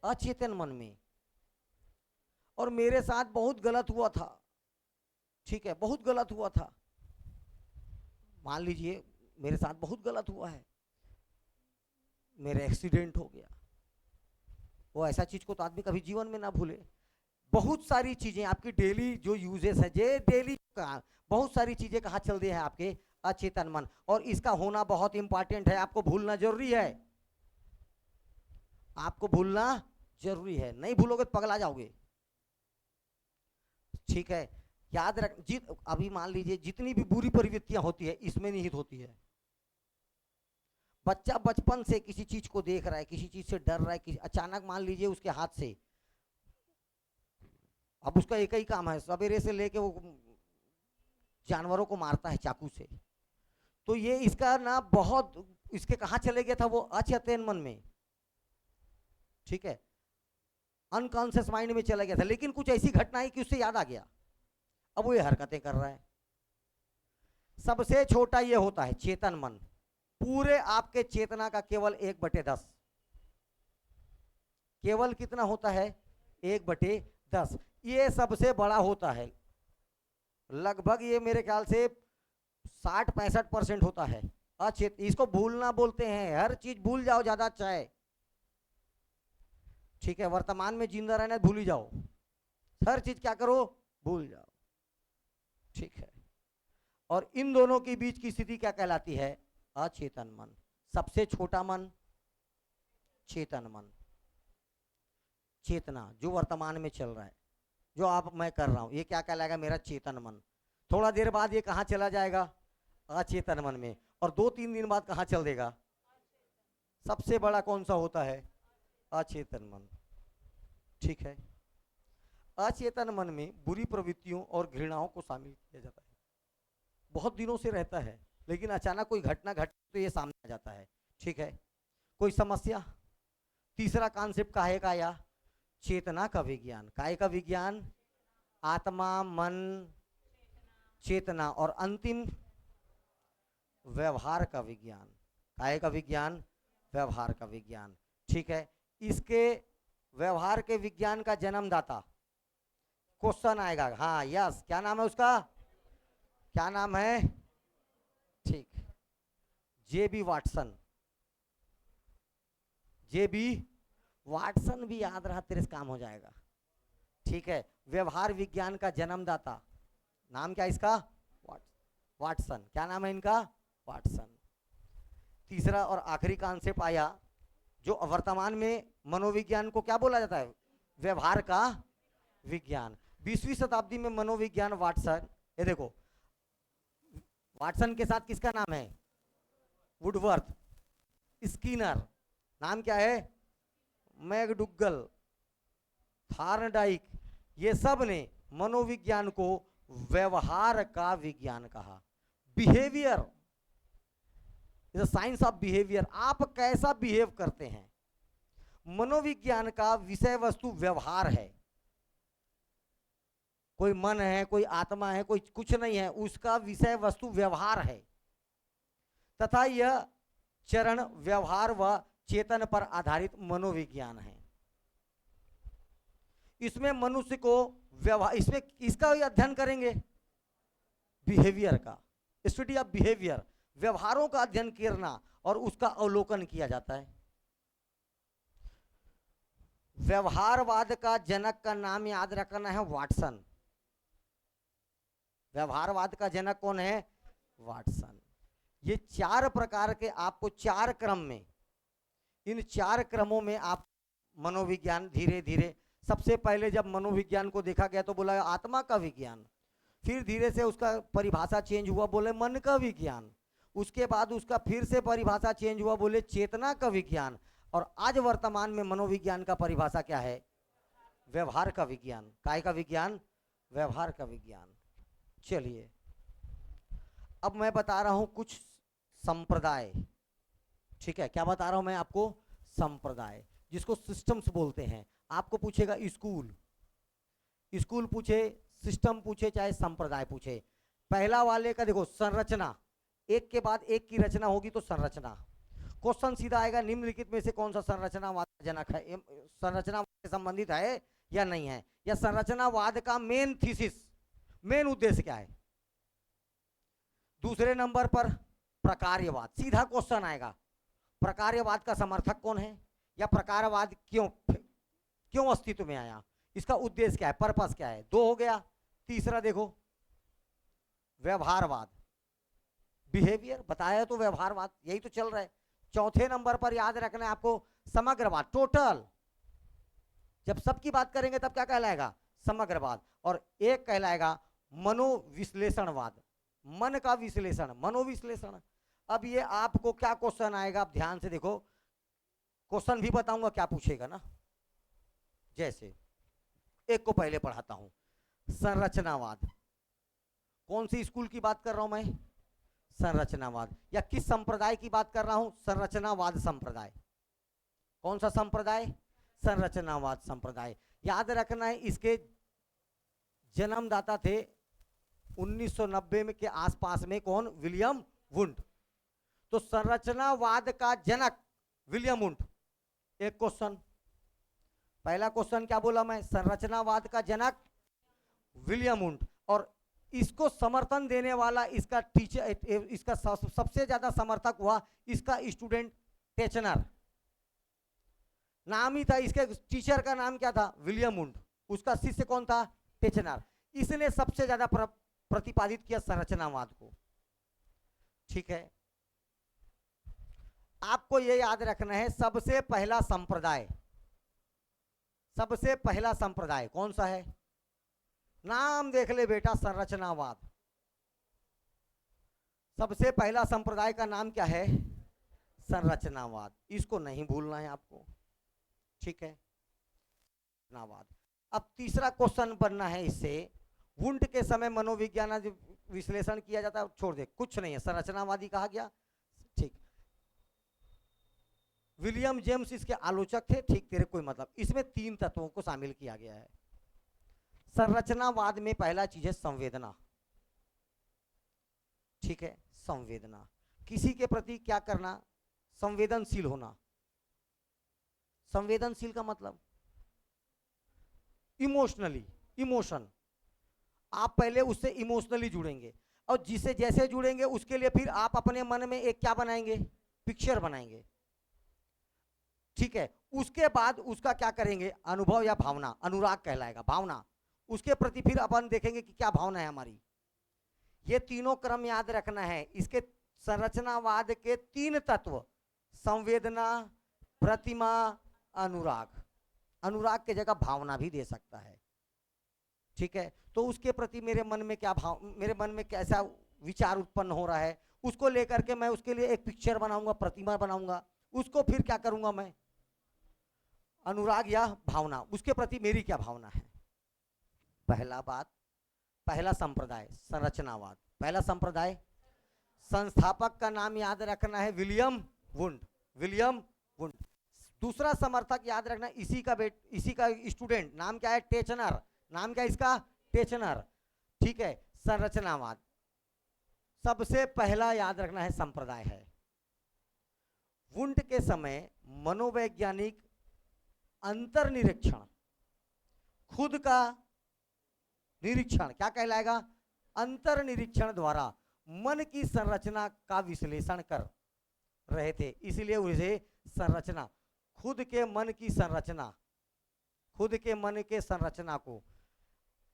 अचेतन मन में। और मेरे साथ बहुत गलत हुआ था, ठीक है, बहुत गलत हुआ था, मान लीजिए मेरे साथ बहुत गलत हुआ है, मेरा एक्सीडेंट हो गया, वो ऐसा चीज को तो आदमी कभी जीवन में ना भूले। बहुत सारी चीजें आपकी डेली जो यूजेस है, जे डेली बहुत सारी चीजें कहाँ चल रही है आपके अचेतन मन, और इसका होना बहुत इंपॉर्टेंट है। आपको भूलना जरूरी है, आपको भूलना जरूरी है, नहीं भूलोगे तो पगला जाओगे। ठीक है, याद रख अभी मान लीजिए जितनी भी बुरी प्रवृत्तियां होती है इसमें निहित होती है। बच्चा बचपन से किसी चीज को देख रहा है, किसी चीज से डर रहा है, अचानक मान लीजिए उसके हाथ से, अब उसका एक ही काम है सवेरे से लेके वो जानवरों को मारता है चाकू से, तो ये इसका ना बहुत इसके कहां चले गया था, वो अचेतन मन में, ठीक है, अनकॉन्शियस माइंड में चला गया था। लेकिन कुछ ऐसी घटना है कि उससे याद आ गया, अब वो ये हरकतें कर रहा है। सबसे छोटा ये होता है चेतन मन, पूरे आपके चेतना का केवल 1/10, केवल कितना होता है 1/10। ये सबसे बड़ा होता है, लगभग ये मेरे ख्याल से 60-65% होता है अचेत। इसको भूलना बोलते हैं, हर चीज भूल जाओ ज्यादा अच्छा है, ठीक है, वर्तमान में जिंदा रहना भूल ही जाओ, हर चीज क्या करो भूल जाओ, ठीक है। और इन दोनों के बीच की स्थिति क्या कहलाती है, अचेतन मन। सबसे छोटा मन चेतन मन, चेतना जो वर्तमान में चल रहा है, जो आप मैं कर रहा हूं, ये क्या कहलाएगा मेरा चेतन मन। थोड़ा देर बाद ये कहां चला जाएगा, अचेतन मन में, और 2-3 दिन बाद कहां चल देगा, सबसे बड़ा कौन सा होता है, अचेतन मन, ठीक है। अचेतन मन में बुरी प्रवृत्तियों और घृणाओं को शामिल किया जाता है, बहुत दिनों से रहता है, लेकिन अचानक कोई घटना घट तो ये सामने आ जाता है, ठीक है, कोई समस्या। तीसरा कॉन्सेप्ट काहे का आया, चेतना का विज्ञान। काहे का विज्ञान, आत्मा मन चेतना, और अंतिम व्यवहार का विज्ञान। काहे का विज्ञान, व्यवहार का विज्ञान, ठीक है। इसके व्यवहार के विज्ञान का जन्मदाता, क्वेश्चन आएगा, हाँ यस, क्या नाम है उसका, क्या नाम है, ठीक, जेबी वाटसन। जेबी वाटसन भी याद रहा तेरे से काम हो जाएगा, ठीक है। व्यवहार विज्ञान का जन्मदाता, नाम क्या इसका, वाटसन। क्या नाम है इनका, वाटसन। तीसरा और आखिरी कॉन्सेप्ट आया जो वर्तमान में मनोविज्ञान को क्या बोला जाता है, व्यवहार का विज्ञान। 20वीं शताब्दी में मनोविज्ञान वाटसन, ये देखो वाटसन के साथ किसका नाम है, वुडवर्थ, स्किनर, नाम क्या है, मैकडुगल, थार्नडाइक, ये सब ने मनोविज्ञान को व्यवहार का विज्ञान कहा। Behaviour is science of behaviour, आप कैसा बिहेव करते हैं। मनोविज्ञान का विषय वस्तु व्यवहार है, कोई मन है, कोई आत्मा है, कोई कुछ नहीं है, उसका विषय वस्तु व्यवहार है, तथा यह चरण व्यवहार व चेतन पर आधारित मनोविज्ञान है। इसमें मनुष्य को व्यवहार, इसमें इसका भी अध्ययन करेंगे, बिहेवियर का, स्टडी ऑफ बिहेवियर, व्यवहारों का अध्ययन करना और उसका अवलोकन किया जाता है। व्यवहारवाद का जनक का नाम याद रखना है, वाटसन। व्यवहारवाद का जनक कौन है, वाटसन। ये 4 प्रकार के आपको 4 क्रम में, इन 4 क्रमों में आप मनोविज्ञान धीरे धीरे, सबसे पहले जब मनोविज्ञान को देखा गया तो बोला आत्मा का विज्ञान, फिर धीरे से उसका परिभाषा चेंज हुआ, बोले मन का विज्ञान, उसके बाद उसका फिर से परिभाषा चेंज हुआ, बोले चेतना का विज्ञान, और आज वर्तमान में मनोविज्ञान का परिभाषा क्या है, व्यवहार का विज्ञान। काय का विज्ञान, व्यवहार का विज्ञान। चलिए अब मैं बता रहा हूं कुछ संप्रदाय, ठीक है, क्या बता रहा हूं मैं आपको, संप्रदाय, जिसको सिस्टम्स बोलते हैं। आपको पूछेगा स्कूल, स्कूल पूछे, सिस्टम पूछे, चाहे संप्रदाय पूछे, पहला वाले का देखो संरचना, एक के बाद एक की रचना होगी तो संरचना। क्वेश्चन सीधा आएगा, निम्नलिखित में से कौन सा संरचनावाद जनक है, संरचनावाद से संबंधित है या नहीं है, या संरचनावाद का मेन थीसिस, मेन उद्देश्य क्या है। दूसरे नंबर पर प्रकार्यवाद, सीधा क्वेश्चन आएगा, प्रकार्यवाद का समर्थक कौन है, या प्रकारवाद क्यों क्यों अस्तित्व में आया, इसका उद्देश्य क्या है, पर्पस क्या है, 2 हो गया। तीसरा देखो व्यवहारवाद, बिहेवियर बताया तो व्यवहारवाद, यही तो चल रहा है। चौथे नंबर पर याद रखना है आपको समग्रवाद, टोटल। जब सबकी बात करेंगे तब क्या कहलाएगा, समग्रवाद। और एक कहलाएगा मनोविश्लेषणवाद, मन का विश्लेषण, मनोविश्लेषण। अब ये आपको क्या क्वेश्चन आएगा, आप ध्यान से देखो, क्वेश्चन भी बताऊंगा क्या पूछेगा ना। जैसे एक को पहले पढ़ाता हूं, संरचनावाद। कौन सी स्कूल की बात कर रहा हूं मैं, संरचनावाद। या किस संप्रदाय की बात कर रहा हूं, संरचनावाद संप्रदाय। कौन सा संप्रदाय, संरचनावाद संप्रदाय। याद रखना है इसके जन्मदाता थे 1990 में के आसपास में, कौन, विलियम वुंड। तो संरचनावाद का जनक विलियम वुंड। एक क्वेश्चन, पहला क्वेश्चन क्या बोला मैं, संरचनावाद का जनक विलियम वुंड। और इसको समर्थन देने वाला इसका टीचर, इसका सबसे ज्यादा समर्थक हुआ इसका स्टूडेंट टेचनर। नाम ही था इसके, टीचर का नाम क्या था, विलियम वुंड। उसका शिष्य कौन था, टेचनर। इसने सबसे ज्यादा प्रतिपादित किया संरचनावाद को। ठीक है, आपको यह याद रखना है सबसे पहला संप्रदाय, सबसे पहला संप्रदाय कौन सा है, नाम देख ले बेटा, संरचनावाद। सबसे पहला संप्रदाय का नाम क्या है, संरचनावाद। इसको नहीं भूलना है आपको, ठीक है, संरचनावाद। अब तीसरा क्वेश्चन बनना है इससे, वुंड के समय मनोविज्ञान विश्लेषण किया जाता है, छोड़ दे, कुछ नहीं है, संरचनावादी कहा गया। ठीक, विलियम जेम्स इसके आलोचक थे, ठीक, तेरे कोई मतलब। इसमें 3 तत्वों को शामिल किया गया है। संरचनावाद में पहला चीज है संवेदना, ठीक है, संवेदना, किसी के प्रति क्या करना, संवेदनशील होना। संवेदनशील का मतलब इमोशनली, इमोशन, आप पहले उससे इमोशनली जुड़ेंगे, और जिसे जैसे जुड़ेंगे उसके लिए फिर आप अपने मन में एक क्या बनाएंगे, पिक्चर बनाएंगे, ठीक है। उसके बाद उसका क्या करेंगे, अनुभव या भावना, अनुराग कहलाएगा, भावना। उसके प्रति फिर अपन देखेंगे कि क्या भावना है हमारी। ये तीनों क्रम याद रखना है। इसके संरचनावाद के 3 तत्व, संवेदना, प्रतिमा, अनुराग। अनुराग की जगह भावना भी दे सकता है, ठीक है। तो उसके प्रति मेरे मन में क्या भाव, मेरे मन में कैसा विचार उत्पन्न हो रहा है, उसको लेकर के मैं उसके लिए एक पिक्चर बनाऊंगा, प्रतिमा बनाऊंगा। उसको फिर क्या करूंगा मैं, अनुराग या भावना, उसके प्रति मेरी क्या भावना है। पहला बात, पहला संप्रदाय संरचनावाद, पहला संप्रदाय। संस्थापक का नाम याद रखना है विलियम वुंड, विलियम वुंड। दूसरा समर्थक याद रखना, इसी का स्टूडेंट, नाम क्या है, टेचनर। नाम क्या है इसका, टेचनर, ठीक है। संरचनावाद सबसे पहला याद रखना है संप्रदाय है। वुंड के समय मनोवैज्ञानिक अंतर्निरीक्षण, खुद का निरीक्षण क्या कहलाएगा, अंतर्निरीक्षण द्वारा मन की संरचना का विश्लेषण कर रहे थे, इसलिए उसे संरचना, खुद के मन की संरचना, खुद के मन के संरचना को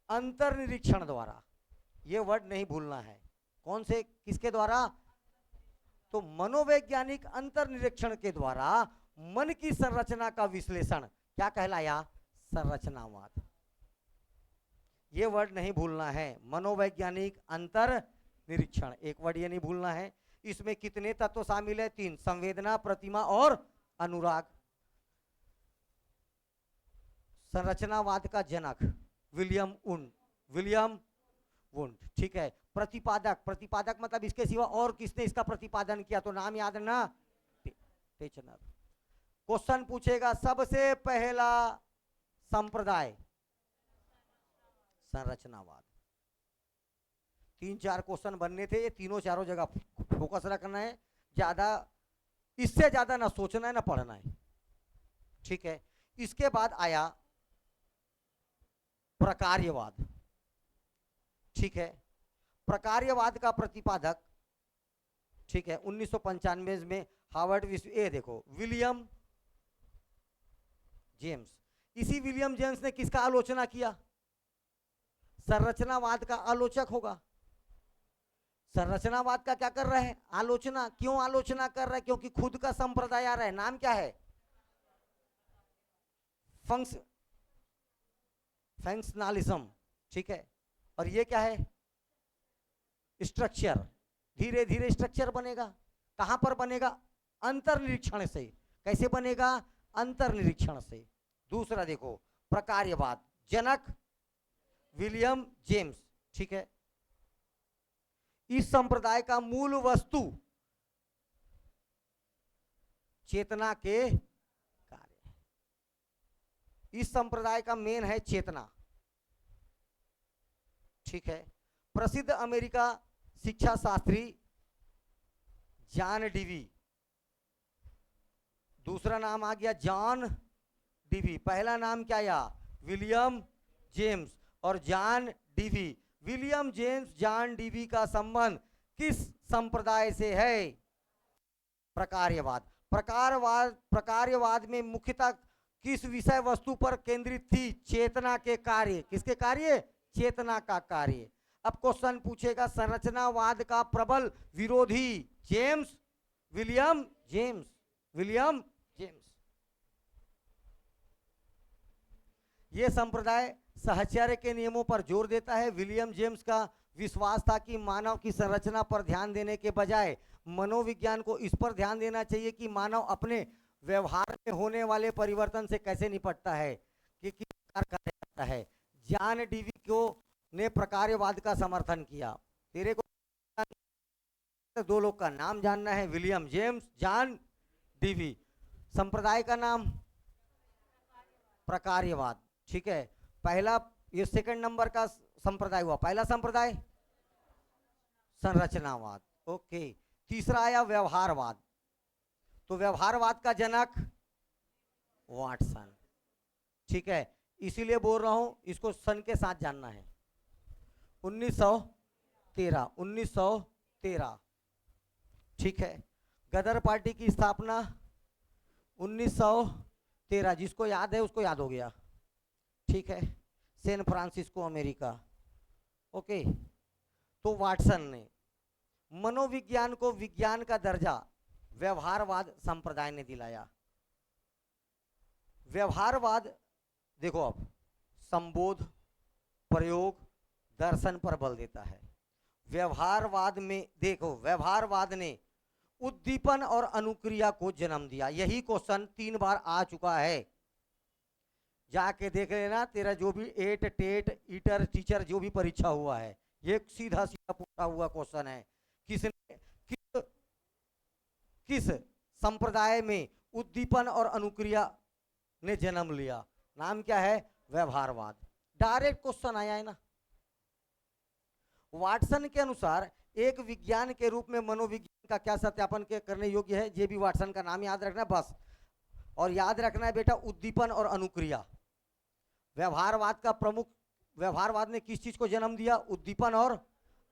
अंतर्निरीक्षण द्वारा, ये वर्ड नहीं भूलना है, कौन से, किसके द्वारा, तो मनोवैज्ञानिक अंतर्निरीक्षण के द्वारा मन की संरचना का विश्लेषण क्या कहलाया, संरचनावाद। ये वर्ड नहीं भूलना है, मनोवैज्ञानिक अंतर्निरीक्षण, एक वर्ड ये नहीं भूलना है। इसमें कितने तत्व शामिल है, 3, संवेदना, प्रतिमा और अनुराग। संरचनावाद का जनक विलियम वुंड, विलियम वुंड, ठीक है। प्रतिपादक, प्रतिपादक मतलब इसके सिवा और किसने इसका प्रतिपादन किया, तो नाम याद ना, टेचनर। क्वेश्चन पूछेगा सबसे पहला संप्रदाय संरचनावाद। 3-4 क्वेश्चन बनने थे, ये तीनों चारों जगह फोकस रखना है, ज्यादा, इससे ज्यादा ना सोचना है ना पढ़ना है, ठीक है। इसके बाद आया प्रकार्यवाद, ठीक है। प्रकार्यवाद का प्रतिपादक, ठीक है, 1995 में हार्वर्ड विश्व, ये देखो विलियम जेम्स, इसी विलियम जेम्स ने किसका आलोचना किया? संरचनावाद का आलोचक होगा। संरचनावाद का क्या कर रहा है? आलोचना। क्यों आलोचना कर रहा है? क्योंकि खुद का संप्रदाय आ रहा है। नाम क्या है? फंक्शनलिज्म। ठीक है। और ये क्या है? स्ट्रक्चर। धीरे धीरे स्ट्रक्चर बनेगा। कहां पर बनेगा? अंतर्निरीक्षण से। कैसे बनेगा? अंतर्निरीक्षण से। दूसरा देखो, प्रकार्यवाद, जनक विलियम जेम्स। ठीक है। इस संप्रदाय का मूल वस्तु चेतना के कार्य। इस संप्रदाय का मेन है चेतना। ठीक है। प्रसिद्ध अमेरिका शिक्षा शास्त्री जॉन डीवी, दूसरा नाम आ गया जॉन डीवी, पहला नाम क्या आया? विलियम जेम्स और John Dewey. William James John Dewey का संबंध किस संप्रदाय से है? प्रकार्यवाद। प्रकार्यवाद में मुख्यतः किस विषय वस्तु पर केंद्रित थी? चेतना के कार्य। किसके कार्य? चेतना का कार्य। अब क्वेश्चन पूछेगा, संरचनावाद का प्रबल विरोधी James, William James. William James. यह संप्रदाय साहचर्य के नियमों पर जोर देता है। विलियम जेम्स का विश्वास था कि मानव की संरचना पर ध्यान देने के बजाय मनोविज्ञान को इस पर ध्यान देना चाहिए कि मानव अपने व्यवहार में होने वाले परिवर्तन से कैसे निपटता है, कि किस प्रकार कार्य करता है। जॉन डीवी को ने प्रकार्यवाद का समर्थन किया। तेरे को दो लोग का नाम जानना है, विलियम जेम्स, जॉन डीवी। संप्रदाय का नाम प्रकार्यवाद। ठीक है। पहला, ये सेकंड नंबर का संप्रदाय हुआ। पहला संप्रदाय संरचनावाद। ओके। तीसरा आया व्यवहारवाद। तो व्यवहारवाद का जनक वाटसन। ठीक है। इसीलिए बोल रहा हूं, इसको सन के साथ जानना है। 1913। ठीक है। गदर पार्टी की स्थापना 1913। जिसको याद है उसको याद हो गया। ठीक है। San Francisco, America. ओके। तो वाटसन ने मनोविज्ञान को विज्ञान का दर्जा व्यवहारवाद संप्रदाय ने दिलाया। व्यवहारवाद देखो, अब संबोध, प्रयोग, दर्शन पर बल देता है। व्यवहारवाद में देखो, व्यवहारवाद ने उद्दीपन और अनुक्रिया को जन्म दिया। यही क्वेश्चन 3 बार आ चुका है। जाके देख लेना, तेरा जो भी एट, टेट, ईटर, टीचर जो भी परीक्षा हुआ है, ये सीधा सीधा पूछा हुआ क्वेश्चन है। किस संप्रदाय में उद्दीपन और अनुक्रिया ने जन्म लिया? नाम क्या है? व्यवहारवाद। डायरेक्ट क्वेश्चन आया है ना। वाटसन के अनुसार एक विज्ञान के रूप में मनोविज्ञान का क्या सत्यापन के करने योग्य है? ये भी वाटसन का नाम याद रखना बस। और याद रखना है बेटा, उद्दीपन और अनुक्रिया। व्यवहारवाद का प्रमुख, व्यवहारवाद ने किस चीज को जन्म दिया? उद्दीपन और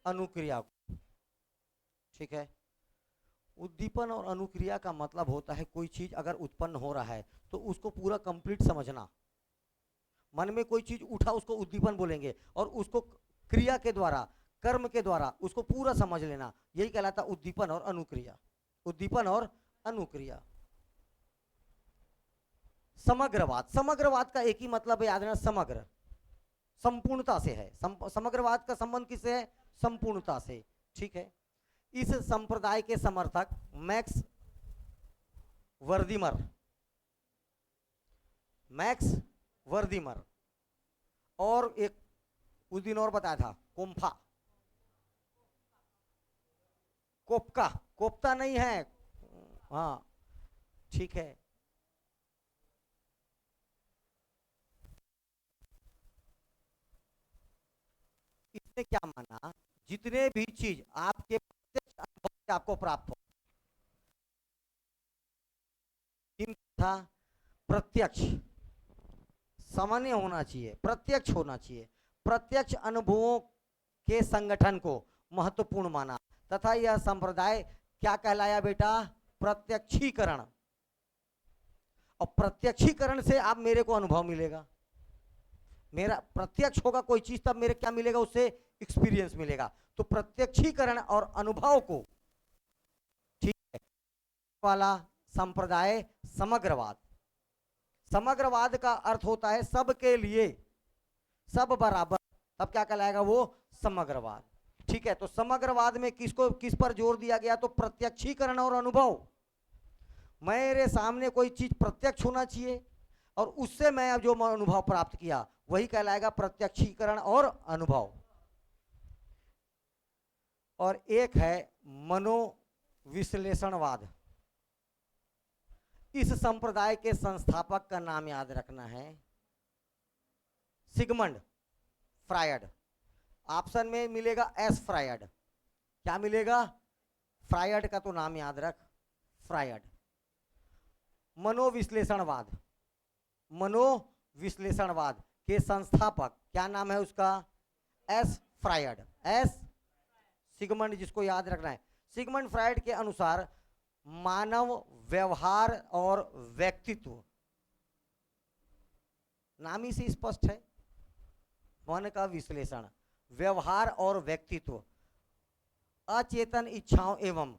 अनुक्रिया को। ठीक है। उद्दीपन और अनुक्रिया का मतलब होता है कोई चीज अगर उत्पन्न हो रहा है तो उसको पूरा कंप्लीट समझना। मन में कोई चीज उठा, उसको उद्दीपन बोलेंगे, और उसको क्रिया के द्वारा, कर्म के द्वारा उसको पूरा समझ लेना, यही कहलाता उद्दीपन और अनुक्रिया। उद्दीपन और अनुक्रिया। समग्रवाद। समग्रवाद का एक ही मतलब है, याद रखना, समग्र, संपूर्णता से है। समग्रवाद का संबंध किससे है? संपूर्णता से। ठीक है। इस संप्रदाय के समर्थक मैक्स वर्दीमर और एक उस दिन और बताया था, कोप्ता नहीं है। हाँ, ठीक है। इसने क्या माना? जितने भी चीज आपके प्रत्यक्ष अनुभव से आपको प्राप्त हो, था प्रत्यक्ष, सामान्य होना चाहिए, प्रत्यक्ष होना चाहिए। प्रत्यक्ष अनुभवों के संगठन को महत्वपूर्ण माना तथा यह संप्रदाय क्या कहलाया बेटा? प्रत्यक्षीकरण। और प्रत्यक्षीकरण से आप मेरे को अनुभव मिलेगा, मेरा प्रत्यक्ष होगा कोई चीज तब मेरे क्या मिलेगा, उससे एक्सपीरियंस मिलेगा। तो प्रत्यक्षीकरण और अनुभव को, ठीक है, वाला संप्रदाय समग्रवाद। समग्रवाद का अर्थ होता है सबके लिए, सब बराबर, तब क्या कहलाएगा वो समग्रवाद। ठीक है, तो समग्रवाद में किसको किस पर जोर दिया गया, तो प्रत्यक्षीकरण और अनुभव। मेरे सामने कोई चीज प्रत्यक्ष होना चाहिए और उससे मैं अब जो अनुभव प्राप्त किया वही कहलाएगा प्रत्यक्षीकरण और अनुभव। और एक है मनोविश्लेषणवाद। इस संप्रदाय के संस्थापक का नाम याद रखना है, सिगमंड फ्रायड। ऑप्शन में मिलेगा एस फ्रायड। क्या मिलेगा, फ्रायड का तो नाम याद रख, फ्रायड। मनोविश्लेषणवाद, मनोविश्लेषणवाद के संस्थापक क्या नाम है उसका, एस फ्रायड। एस सिगमंड, जिसको याद रखना है। सिगमंड फ्रायड के अनुसार मानव व्यवहार और व्यक्तित्व, नाम ही से स्पष्ट है, मन का विश्लेषण, व्यवहार और व्यक्तित्व, अचेतन इच्छाओं एवं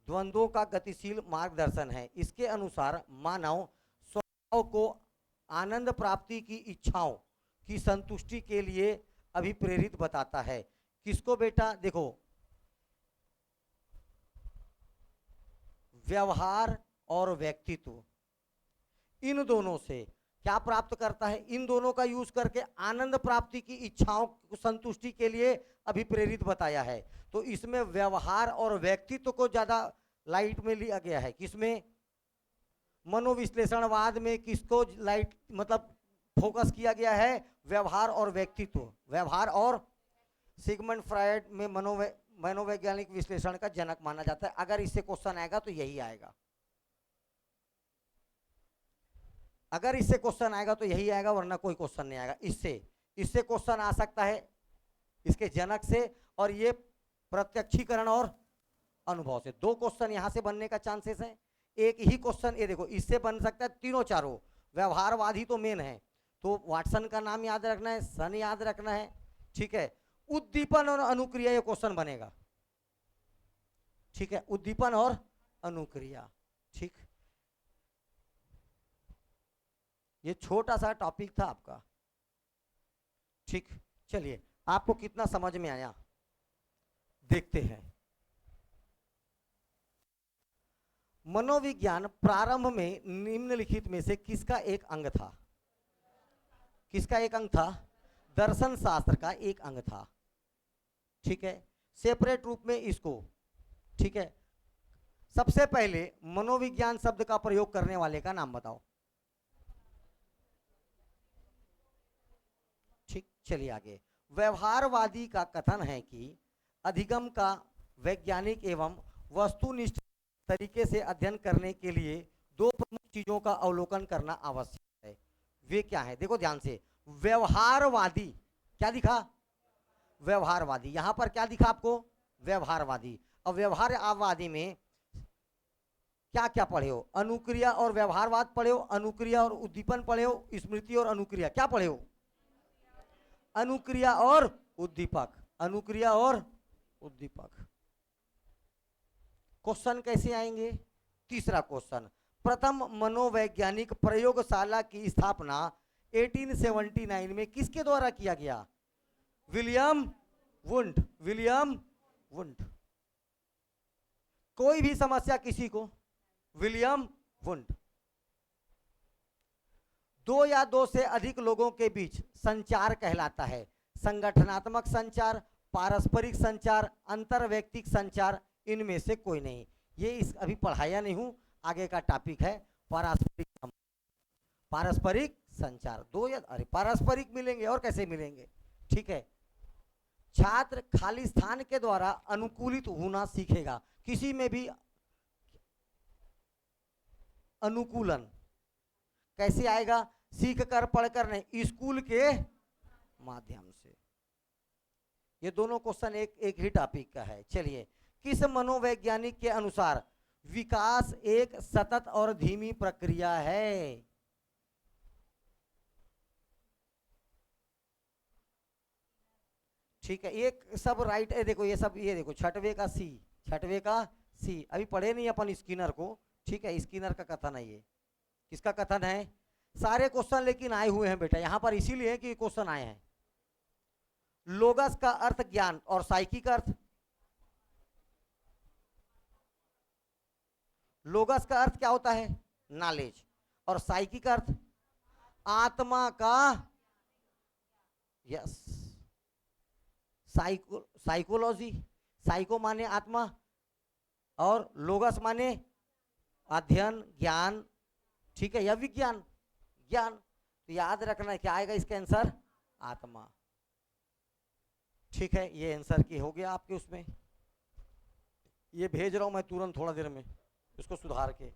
द्वंद्वों का गतिशील मार्गदर्शन है। इसके अनुसार मानव स्वभाव को आनंद प्राप्ति की इच्छाओं की संतुष्टि के लिए अभिप्रेरित बताता है। किसको बेटा, देखो, व्यवहार और व्यक्तित्व, इन दोनों से क्या प्राप्त करता है, इन दोनों का यूज करके आनंद प्राप्ति की इच्छाओं को संतुष्टि के लिए अभिप्रेरित बताया है। तो इसमें व्यवहार और व्यक्तित्व को ज्यादा लाइट में लिया गया है। किसमें, मनोविश्लेषणवाद में किसको लाइट मतलब फोकस किया गया है, व्यवहार और व्यक्तित्व, व्यवहार और। सिगमंड फ्रायड में मनोवैज्ञानिक विश्लेषण का जनक माना जाता है। अगर इससे क्वेश्चन आएगा तो यही आएगा, अगर इससे क्वेश्चन आएगा तो यही आएगा, वरना कोई क्वेश्चन नहीं आएगा। इससे क्वेश्चन आ सकता है इसके जनक से, और ये प्रत्यक्षीकरण और अनुभव से। दो क्वेश्चन यहां से बनने का चांसेस है। एक ही क्वेश्चन ये देखो इससे बन सकता है, तीनों चारों व्यवहारवादी तो मेन है, तो वाटसन का नाम याद रखना है, सन याद रखना है। ठीक है, उद्दीपन और अनुक्रिया ये क्वेश्चन बनेगा। ठीक है, उद्दीपन और अनुक्रिया। ठीक, ये छोटा सा टॉपिक था आपका। ठीक, चलिए आपको कितना समझ में आया देखते हैं। मनोविज्ञान प्रारंभ में निम्नलिखित में से किसका एक अंग था, किसका एक अंग था, दर्शन शास्त्र का एक अंग था। ठीक है, सेपरेट रूप में इसको, ठीक है। सबसे पहले मनोविज्ञान शब्द का प्रयोग करने वाले का नाम बताओ। ठीक, चलिए आगे। व्यवहारवादी का कथन है कि अधिगम का वैज्ञानिक एवं वस्तुनिष्ठ तरीके से अध्ययन करने के लिए दो प्रमुख चीजों का अवलोकन करना आवश्यक है। वे क्या है, देखो ध्यान से। व्यवहारवादी, क्या दिखा, व्यवहारवादी। यहां पर क्या दिखा आपको, व्यवहारवादी। और व्यवहारवादी में क्या क्या पढ़े हो, अनुक्रिया और व्यवहारवाद पढ़े हो, अनुक्रिया और उद्दीपन पढ़े हो, स्मृति और अनुक्रिया क्या पढ़े हो, अनुक्रिया और उद्दीपक, अनुक्रिया और उद्दीपक। क्वेश्चन कैसे आएंगे, तीसरा क्वेश्चन, प्रथम मनोवैज्ञानिक प्रयोगशाला की स्थापना 1879 में किसके द्वारा किया गया, विलियम वुंड, विलियम वुंड। कोई भी समस्या किसी को, विलियम वुंड। दो या दो से अधिक लोगों के बीच संचार कहलाता है संगठनात्मक संचार, पारस्परिक संचार, अंतरवैयक्तिक संचार, इनमें से कोई नहीं। ये इस अभी पढ़ाया नहीं हूं, आगे का टॉपिक है पारस्परिक, पारस्परिक संचार। दो या अरे पारस्परिक मिलेंगे और कैसे मिलेंगे। ठीक है, छात्र खाली स्थान के द्वारा अनुकूलित होना सीखेगा। किसी में भी अनुकूलन कैसे आएगा, सीख कर पढ़कर नहीं, स्कूल के माध्यम से। ये दोनों क्वेश्चन एक ही टॉपिक का है। चलिए, किस मनोवैज्ञानिक के अनुसार विकास एक सतत और धीमी प्रक्रिया है। ठीक है, एक सब राइट है, देखो ये सब, ये देखो छठवे का सी, छठवे का सी, अभी पढ़े नहीं अपन स्किनर को। ठीक है, स्किनर का कथन है ये। किसका कथन है? सारे क्वेश्चन लेकिन आए हुए हैं बेटा यहां पर, इसीलिए कि क्वेश्चन आए हैं। लोगस का अर्थ ज्ञान और साइकी का अर्थ, लोगस का अर्थ क्या होता है? नॉलेज। और साइकी का अर्थ आत्मा का, यस, साइकोलॉजी, साइको माने आत्मा और लोगस माने अध्ययन, ज्ञान। ठीक है, या विज्ञान, ज्ञान। तो याद रखना क्या आएगा इसका आंसर? आत्मा। ठीक है, ये आंसर की हो गया आपके उसमें। ये भेज रहा हूं मैं तुरंत, थोड़ा देर में इसको सुधार के।